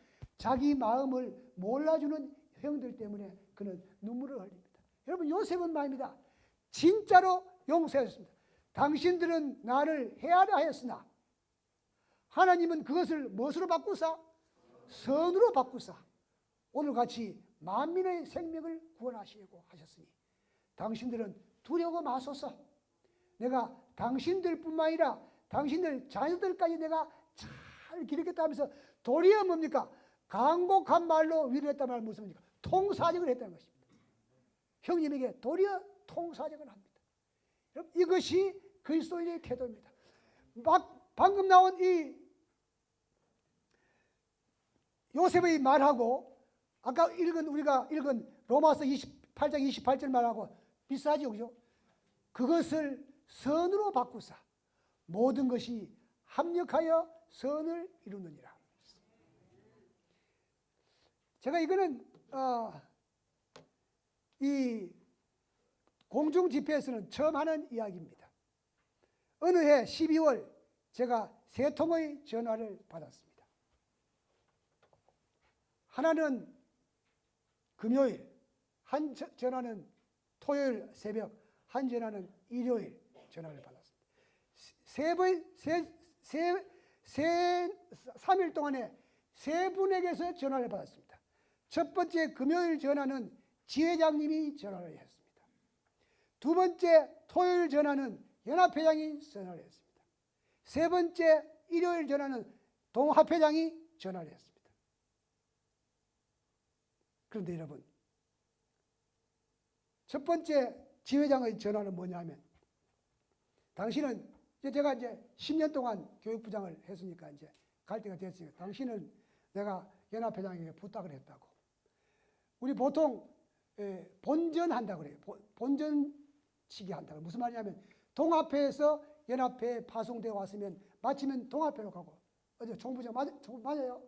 자기 마음을 몰라주는 형들 때문에 그는 눈물을 흘립니다. 여러분, 요셉은 말입니다. 진짜로 용서했습니다. 당신들은 나를 해하려 하였으나 하나님은 그것을 무엇으로 바꾸사? 선으로 바꾸사 오늘같이 만민의 생명을 구원하시려고 하셨으니 당신들은 두려워 마소서. 내가 당신들뿐만 아니라 당신들 자녀들까지 내가 잘 기르겠다 하면서 도리어 뭡니까? 간곡한 말로 위로했단 말은 무슨 말입니까? 통사적을 했다는 것입니다. 형님에게 도리어 통사적을 합니다. 여러분, 이것이 그리스도인의 태도입니다. 방금 나온 이 요셉의 말하고 아까 우리가 읽은 로마서 28장 28절 말하고 비슷하죠, 그죠? 그것을 선으로 바꾸사 모든 것이 합력하여 선을 이루느니라. 제가 이거는 이 공중 집회에서는 처음 하는 이야기입니다. 어느 해 12월 제가 3통의 전화를 받았습니다. 하나는 금요일, 한 전화는 토요일 새벽, 한 전화는 일요일 전화를 받았습니다. 3일 동안에 3분에게서 전화를 받았습니다. 첫 번째 금요일 전화는 지회장님이 전화를 했습니다. 두 번째 토요일 전화는 연합회장이 전화를 했습니다. 세 번째 일요일 전화는 동합회장이 전화를 했습니다. 그런데 여러분, 첫 번째 지회장의 전화는 뭐냐면, 당신은 제가 이제 10년 동안 교육부장을 했으니까 이제 갈 때가 됐으니까 당신은 내가 연합회장에게 부탁을 했다고. 우리 보통 본전한다고 그래요. 본전치기 한다고. 무슨 말이냐면 동합회에서 연합회에 파송되어 왔으면 마치면 동합회로 가고, 어제 총부장 맞아요?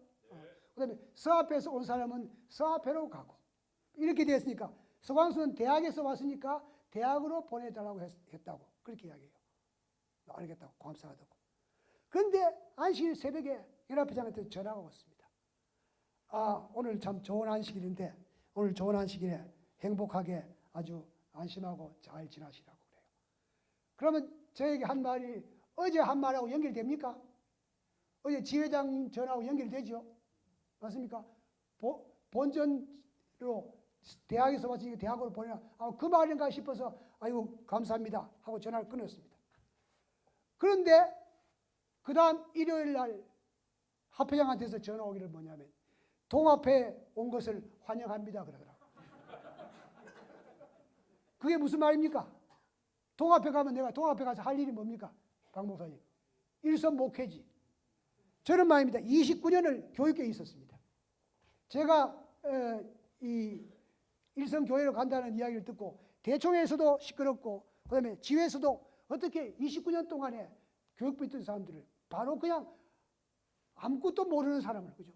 그 다음에 서합회에서 온 사람은 서합회로 가고, 이렇게 됐으니까 서광수는 대학에서 왔으니까 대학으로 보내달라고 했다고 그렇게 이야기해요. 알겠다고, 감사하다고. 그런데 안식일 새벽에 연합회장한테 전화가 왔습니다. 오늘 참 좋은 안식일인데 오늘 좋은 안식일에 행복하게 아주 안심하고 잘 지나시라고 그래요. 그러면 저에게 한 말이 어제 한 말하고 연결됩니까? 어제 지회장 전화하고 연결되죠? 맞습니까? 본전으로 대학에서 왔으니까 대학으로 보내라. 그 말인가 싶어서 아이고 감사합니다 하고 전화를 끊었습니다. 그런데 그 다음 일요일 날 합회장한테서 전화 오기를 뭐냐면 동합회에 온 것을 환영합니다 그러더라고요. 그게 무슨 말입니까? 동합회 가면 내가 동합회 가서 할 일이 뭡니까? 박 목사님, 일선 목회지. 저는 말입니다. 29년을 교육계에 있었습니다. 제가 이 일선 교회로 간다는 이야기를 듣고 대총회에서도 시끄럽고 그다음에 지회에서도 어떻게 29년 동안에 교육부에 있던 사람들을 바로 그냥 아무것도 모르는 사람을, 그죠?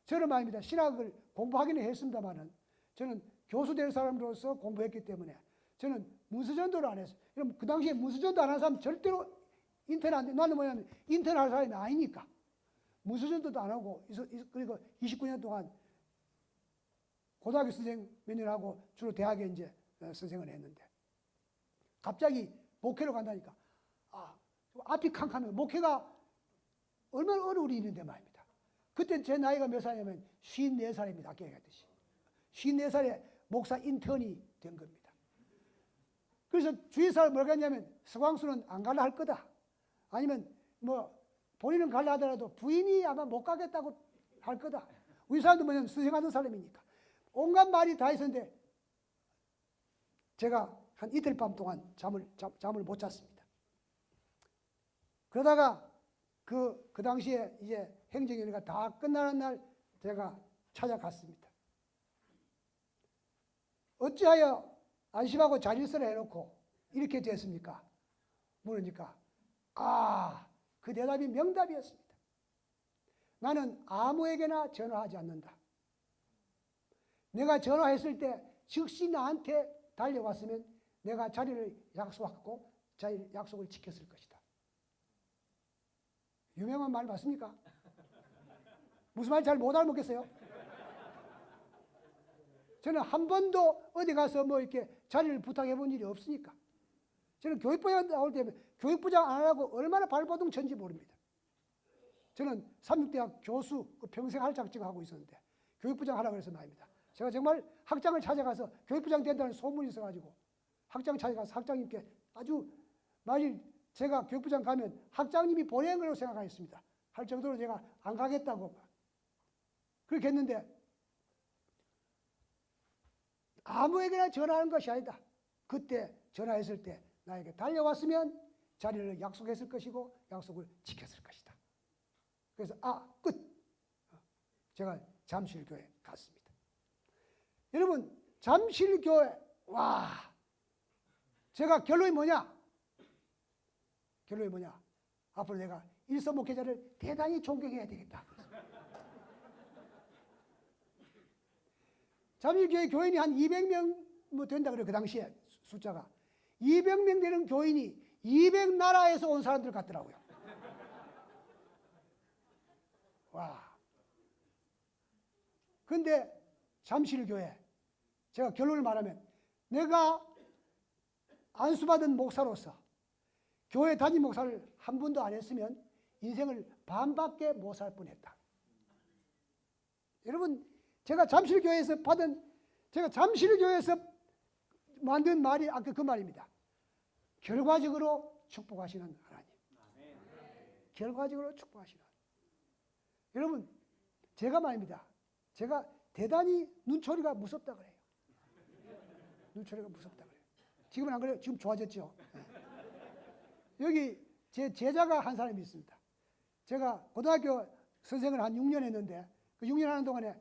저는 말입니다. 신학을 공부하기는 했습니다만은 저는 교수 될 사람으로서 공부했기 때문에 저는 문서전도를 안 했어요. 그럼 그 당시에 문서전도 안 한 사람 절대로 인턴 안 돼. 나는 뭐냐면 인턴 할 사람이 아니니까 문서전도도 안 하고, 그리고 29년 동안 고등학교 선생 몇 년 하고 주로 대학에 이제 선생을 했는데 갑자기 목회로 간다니까 앞이 캄캄해요. 목회가 얼마나 어려운 일이 있는데 말입니다. 그때 제 나이가 몇 살이냐면 54살입니다. 아까 얘기했듯이 54살에 목사 인턴이 된 겁니다. 그래서 주위 사람 뭐라고 했냐면 서광수는 안 갈라 할 거다. 아니면 뭐 본인은 갈라 하더라도 부인이 아마 못 가겠다고 할 거다. 우리 사람도 뭐냐면 수행하던 사람이니까 온갖 말이 다 있었는데 제가 한 이틀 밤 동안 잠을 못 잤습니다. 그러다가 그 당시에 이제 행정위원회가 다 끝나는 날 제가 찾아갔습니다. 어찌하여 안심하고 자질서를 해놓고 이렇게 됐습니까? 물으니까 그 대답이 명답이었습니다. 나는 아무에게나 전화하지 않는다. 내가 전화했을 때 즉시 나한테 달려왔으면 내가 자리를 약속하고 자리 약속을 지켰을 것이다. 유명한 말 맞습니까? 무슨 말인지 잘 못 알아먹겠어요? 저는 한 번도 어디 가서 뭐 이렇게 자리를 부탁해 본 일이 없으니까. 저는 교육부장 나올 때 교육부장 안 하고 얼마나 발버둥 쳤는지 모릅니다. 저는 삼육대학 교수 평생 할 작정하고 있었는데 교육부장 하라고 해서 말입니다. 제가 정말 학장을 찾아가서 교육부장 된다는 소문이 있어가지고 학장 찾아가서 학장님께 아주 만일 제가 교육부장 가면 학장님이 보낸 걸로 생각하였습니다. 할 정도로 제가 안 가겠다고 그렇게 했는데 아무에게나 전화하는 것이 아니다. 그때 전화했을 때 나에게 달려왔으면 자리를 약속했을 것이고 약속을 지켰을 것이다. 그래서 끝. 제가 잠실교회 갔습니다. 여러분 잠실교회 와 제가 결론이 뭐냐? 앞으로 내가 일선 목회자를 대단히 존경해야 되겠다. 잠실교회 교인이 한 200명 뭐 된다 그래요. 그 당시에 숫자가 200명 되는 교인이 200나라에서 온 사람들 같더라고요. 와. 근데 잠실교회 제가 결론을 말하면 내가 안수받은 목사로서 교회 담임 목사를 한 번도 안 했으면 인생을 반밖에 못 살 뻔했다. 여러분 제가 잠실교회에서 만든 말이 아까 그 말입니다. 결과적으로 축복하시는 하나님. 결과적으로 축복하시는 하나님. 여러분 제가 말입니다. 제가 대단히 눈초리가 무섭다 그래요. 눈초리가 무섭다 그래요. 지금은 안 그래요. 지금 좋아졌죠. 여기 제 제자가 한 사람이 있습니다. 제가 고등학교 선생을 한 6년 했는데 그 6년 하는 동안에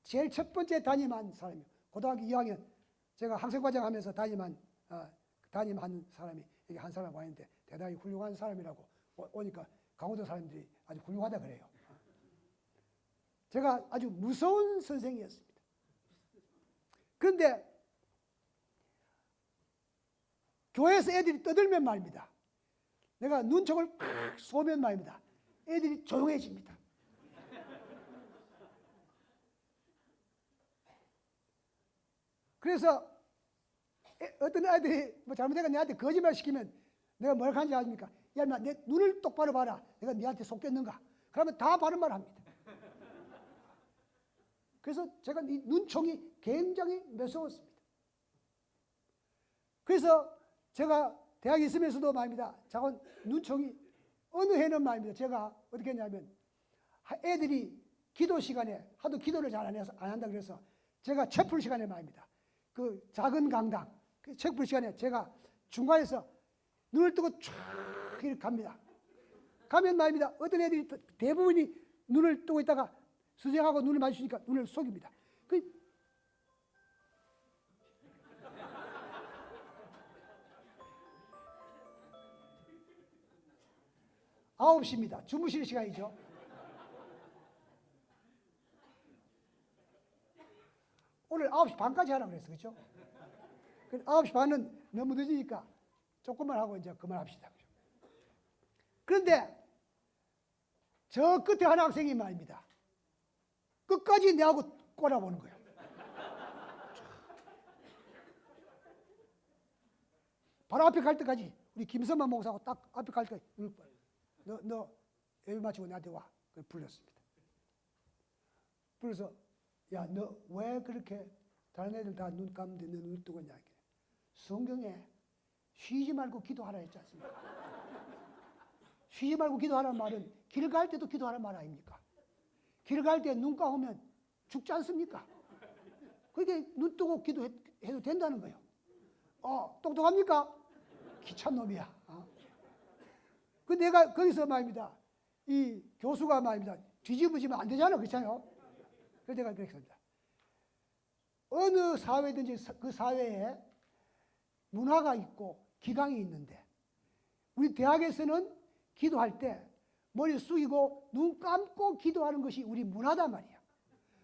제일 첫 번째 담임한 사람이에요. 고등학교 2학년 제가 학생과장 하면서 담임한 사람이 여기 한 사람 와 있는데 대단히 훌륭한 사람이라고 오니까 강원도 사람들이 아주 훌륭하다 그래요. 제가 아주 무서운 선생이었습니다. 그런데 교회에서 애들이 떠들면 말입니다. 내가 눈총을 팍 쏘면 말입니다. 애들이 조용해집니다. 그래서 어떤 아이들이 뭐 잘못해가 내한테 거짓말 시키면 내가 뭘 하는지 아십니까? 야, 인마, 내 눈을 똑바로 봐라. 내가 네한테 속겠는가? 그러면 다 바른 말 합니다. 그래서 제가 이 눈총이 굉장히 무서웠습니다. 그래서 제가 대학에 있으면서도 말입니다. 작은 눈총이 어느 해는 말입니다. 제가 어떻게 했냐면 애들이 기도 시간에 하도 기도를 잘 안 한다 그래서 제가 채플 시간에 말입니다. 그 작은 강당 그 채플 시간에 제가 중간에서 눈을 뜨고 쫙 이렇게 갑니다. 가면 말입니다. 어떤 애들이 대부분이 눈을 뜨고 있다가 선생님하고 눈을 마주치니까 눈을 속입니다. 9시입니다. 주무실 시간이죠. 오늘 9시 반까지 하라고 그랬어. 그렇죠? 9시 반은 너무 늦으니까 조금만 하고 이제 그만합시다. 그런데 저 끝에 한 학생이 말입니다. 끝까지 내하고 꼬라보는 거예요. 바로 앞에 갈 때까지 우리 김선만 목사하고 딱 앞에 갈 때까지 너 예배 마치고 나한테 와. 그걸 불렀습니다. 그래서 야, 너 왜 그렇게 다른 애들 다 눈 감는데 너 눈을 뜨고 있냐. 성경에 쉬지 말고 기도하라 했지 않습니까? 쉬지 말고 기도하라는 말은 길 갈 때도 기도하라는 말 아닙니까? 길 갈 때 눈 감으면 죽지 않습니까? 그게 눈 뜨고 기도해도 된다는 거예요. 똑똑합니까? 귀찮은 놈이야. 그 내가 거기서 말입니다. 이 교수가 말입니다. 뒤집어지면 안 되잖아. 그렇잖아요. 그래서 내가 그렇게 했습니다. 어느 사회든지 그 사회에 문화가 있고 기강이 있는데 우리 대학에서는 기도할 때 머리 숙이고 눈 감고 기도하는 것이 우리 문화단 말이야.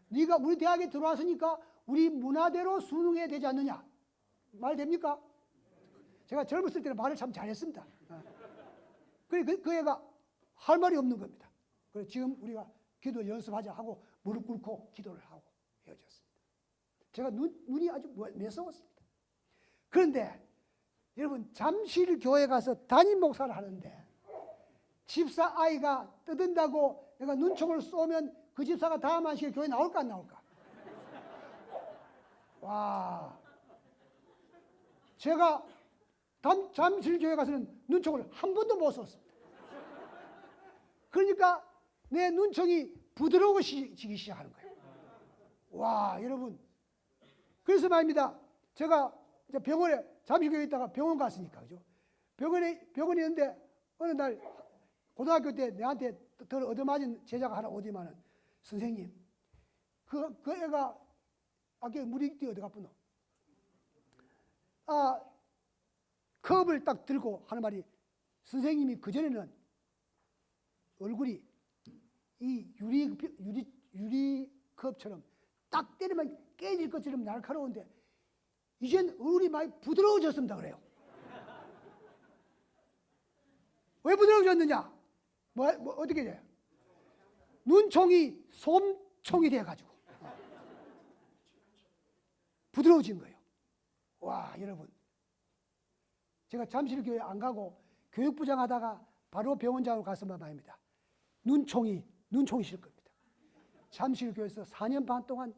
네가 우리 대학에 들어왔으니까 우리 문화대로 수능해야 되지 않느냐. 말 됩니까? 제가 젊었을 때는 말을 참 잘했습니다. 그 애가 할 말이 없는 겁니다. 그래서 지금 우리가 기도 연습하자 하고 무릎 꿇고 기도를 하고 헤어졌습니다. 제가 눈이 아주 매서웠습니다. 그런데 여러분, 잠실교회 가서 담임 목사를 하는데 집사 아이가 떠든다고 내가 눈총을 쏘면 그 집사가 다음 안식에 교회 나올까 안 나올까? 와, 제가 잠실교회 가서는 눈총을 한 번도 못 쏘습니다. 그러니까 내 눈총이 부드러워지기 시작하는 거예요. 와, 여러분. 그래서 말입니다. 제가 이제 병원에 잠실교회에 있다가 병원 갔으니까, 그죠? 병원에 있는데 어느 날 고등학교 때 내한테 덜 얻어맞은 제자가 하나 오지만은, 선생님, 그 애가 아까 물이 어디 갔구나. 컵을 딱 들고 하는 말이, 선생님이 그전에는 얼굴이 이 유리컵처럼 딱 때리면 깨질 것처럼 날카로운데 이젠 얼굴이 많이 부드러워졌습니다. 그래요. 왜 부드러워졌느냐? 어떻게 돼요? 눈총이 솜총이 돼가지고 부드러워진 거예요. 와, 여러분. 제가 잠실교회 안 가고 교육부장 하다가 바로 병원장으로 가서만 말입니다. 눈총이 실 겁니다. 잠실교회에서 4년 반 동안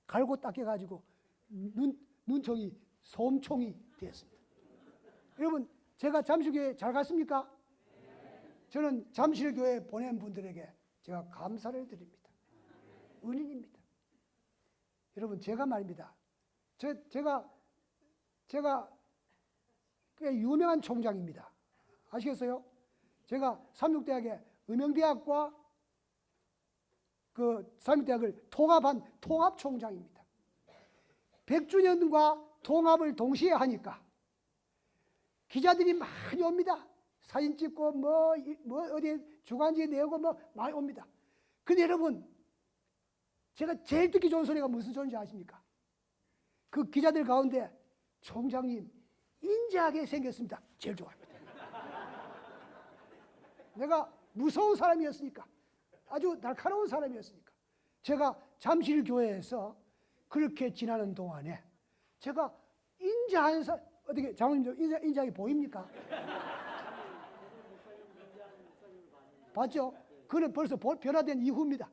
갈고 닦여가지고 눈총이 솜총이 되었습니다. 여러분, 제가 잠실교회 잘 갔습니까? 저는 잠실교회 보낸 분들에게 제가 감사를 드립니다. 은인입니다. 여러분, 제가 말입니다. 제가 꽤 유명한 총장입니다. 아시겠어요? 제가 삼육대학에 의명대학과 그 삼육대학을 통합한 통합총장입니다. 100주년과 통합을 동시에 하니까 기자들이 많이 옵니다. 사진 찍고 뭐 어디 주간지에 내고 뭐 많이 옵니다. 근데 여러분, 제가 제일 듣기 좋은 소리가 무슨 소리인지 아십니까? 그 기자들 가운데 총장님 인자하게 생겼습니다. 제일 좋아합니다. 내가 무서운 사람이었으니까, 아주 날카로운 사람이었으니까, 제가 잠실교회에서 그렇게 지나는 동안에 제가 인자한 사람, 어떻게 장로님 인자하게 보입니까? 봤죠? 그는 벌써 변화된 이후입니다.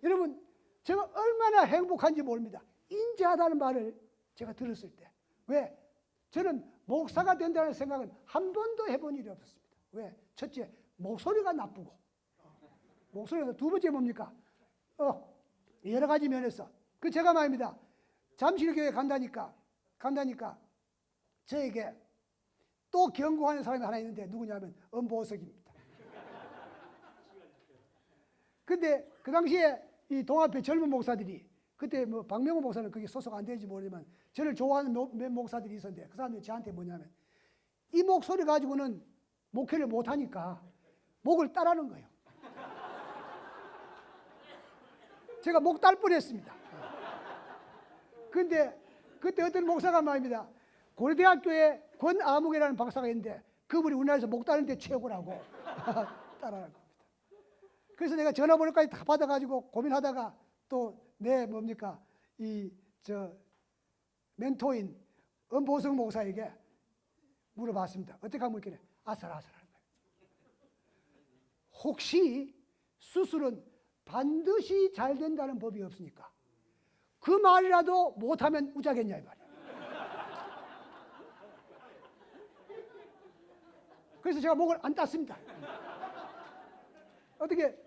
여러분, 제가 얼마나 행복한지 모릅니다. 인자하다는 말을 제가 들었을 때. 왜? 저는 목사가 된다는 생각은 한 번도 해본 일이 없었습니다. 왜? 첫째, 목소리가 나쁘고, 목소리가 두 번째 뭡니까? 여러 가지 면에서. 그 제가 말입니다. 잠실교회 간다니까 저에게 또 경고하는 사람이 하나 있는데 누구냐면 엄보석입니다. 근데 그 당시에 이 동아페 젊은 목사들이, 그때 뭐 박명호 목사는 그게 소속 안 되는지 모르지만 저를 좋아하는 몇 목사들이 있었는데 그 사람들이 저한테 뭐냐면 이 목소리 가지고는 목회를 못하니까 목을 따라는 거예요. 제가 목 딸 뻔했습니다. 근데 그때 어떤 목사가 말입니다. 고려대학교에 권아묵이라는 박사가 있는데 그분이 우리나라에서 목 따는 데 최고라고 따라하는 겁니다. 그래서 내가 전화번호까지 다 받아가지고 고민하다가 또 내 멘토인 엄보성 목사에게 물어봤습니다. 어떻게 하면 이렇게 아슬아슬한 거예요. 혹시 수술은 반드시 잘 된다는 법이 없으니까 그 말이라도 못하면 우자겠냐 이 말이에요. 그래서 제가 목을 안 땄습니다. 어떻게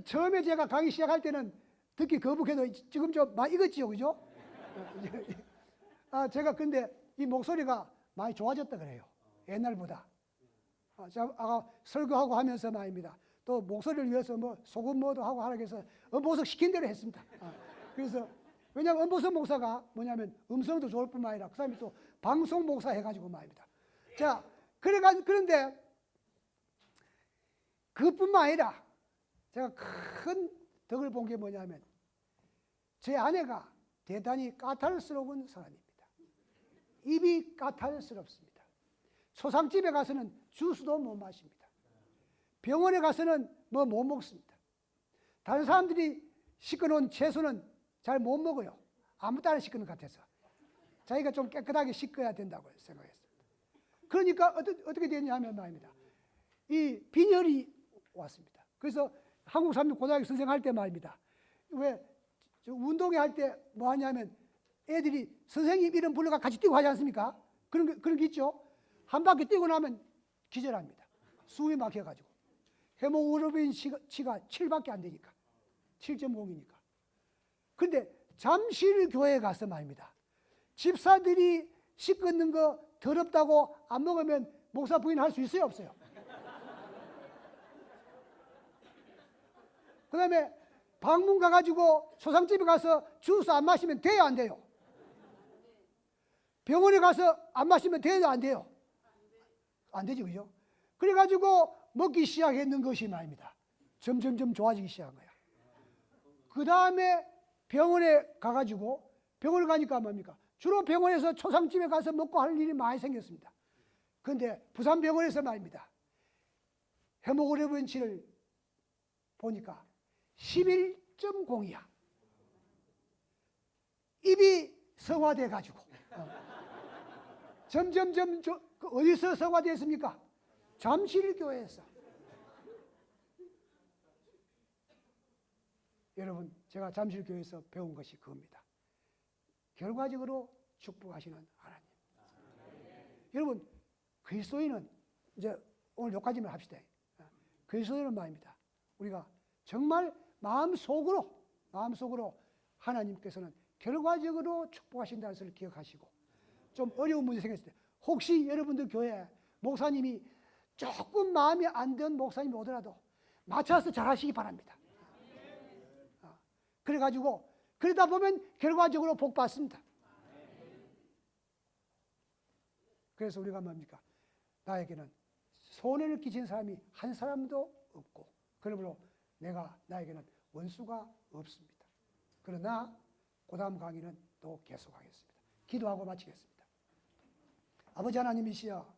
처음에 제가 강의 시작할 때는 듣기 거북해도 지금 좀 많이 익었지요, 그죠? 제가 근데 이 목소리가 많이 좋아졌다 그래요. 옛날보다. 제가 설교하고 하면서 말입니다. 또 목소리를 위해서 뭐 소금 뭐도 하고 하라 해서 엄보석 시킨 대로 했습니다. 그래서 왜냐하면 엄보석 목사가 뭐냐면 음성도 좋을 뿐만 아니라 그 사람이 또 방송 목사 해가지고 말입니다. 자, 그런데 그뿐만 아니라 제가 큰 덕을 본 게 뭐냐면 제 아내가 대단히 까탈스러운 사람입니다. 입이 까탈스럽습니다. 소상집에 가서는 주스도 못 마십니다. 병원에 가서는 뭐 못 먹습니다. 다른 사람들이 씻어놓은 채소는 잘 못 먹어요. 아무 따나 씻는 것 같아서. 자기가 좀 깨끗하게 씻어야 된다고 생각했습니다. 그러니까 어떻게 되냐 하면 말입니다. 이 빈혈이 왔습니다. 그래서 한국 사람들 고등학교 선생할 때 말입니다. 왜 운동회 할 때 뭐 하냐면 애들이 선생님 이름 불러가 같이 뛰고 하지 않습니까? 그런 게 있죠. 한 바퀴 뛰고 나면 기절합니다. 숨이 막혀가지고. 헤모글로빈 치가 7밖에 안 되니까. 7.0이니까. 그런데 잠실 교회에 가서 말입니다. 집사들이 씻는 거 더럽다고 안 먹으면 목사 부인 할 수 있어요, 없어요? 그 다음에 방문 가가지고 초상집에 가서 주스 안 마시면 돼요, 안 돼요? 병원에 가서 안 마시면 돼요, 안 돼요? 안 되죠, 그죠? 그래가지고 먹기 시작했는 것이 말입니다. 점점점 좋아지기 시작한 거야. 그 다음에 병원에 가가지고, 병원을 가니까 뭡니까? 주로 병원에서 초상집에 가서 먹고 할 일이 많이 생겼습니다. 그런데 부산병원에서 말입니다. 헤모글로빈치를 보니까 11.0이야. 입이 성화돼 가지고 점점점 어디서 성화됐습니까? 잠실교회에서. 여러분, 제가 잠실교회에서 배운 것이 그겁니다. 결과적으로 축복하시는 하나님. 여러분, 그리스도인은 이제 오늘 여기까지만 합시다. 그리스도인은 말입니다. 우리가 정말 마음속으로 하나님께서는 결과적으로 축복하신다는 것을 기억하시고, 좀 어려운 문제 생겼을 때 혹시 여러분들 교회에 목사님이 조금 마음이 안 든 목사님이 오더라도 맞춰서 잘하시기 바랍니다. 그래가지고 그러다 보면 결과적으로 복 받습니다. 그래서 우리가 뭡니까? 나에게는 손해를 끼친 사람이 한 사람도 없고, 그러므로 나에게는 원수가 없습니다. 그러나 그 다음 강의는 또 계속하겠습니다. 기도하고 마치겠습니다. 아버지 하나님이시여,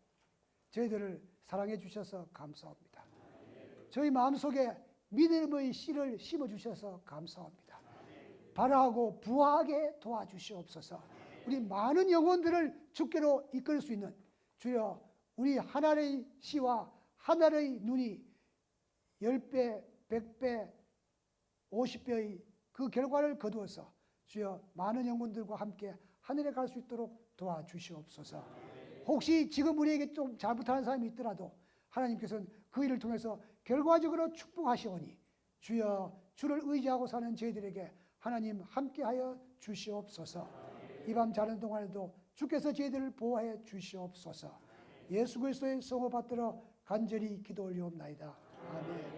저희들을 사랑해 주셔서 감사합니다. 저희 마음속에 믿음의 씨를 심어주셔서 감사합니다. 발화하고 부화하게 도와주시옵소서. 우리 많은 영혼들을 주께로 이끌 수 있는 주여, 우리 하나의 씨와 하나의 눈이 10배, 100배, 50배의 그 결과를 거두어서 주여 많은 영혼들과 함께 하늘에 갈 수 있도록 도와주시옵소서. 혹시 지금 우리에게 좀 잘못하는 사람이 있더라도 하나님께서는 그 일을 통해서 결과적으로 축복하시오니 주여, 주를 의지하고 사는 저희들에게 하나님 함께하여 주시옵소서. 이 밤 자는 동안에도 주께서 저희들을 보호해 주시옵소서. 예수 그리스도의 성호 받들어 간절히 기도 올리옵나이다. 아멘.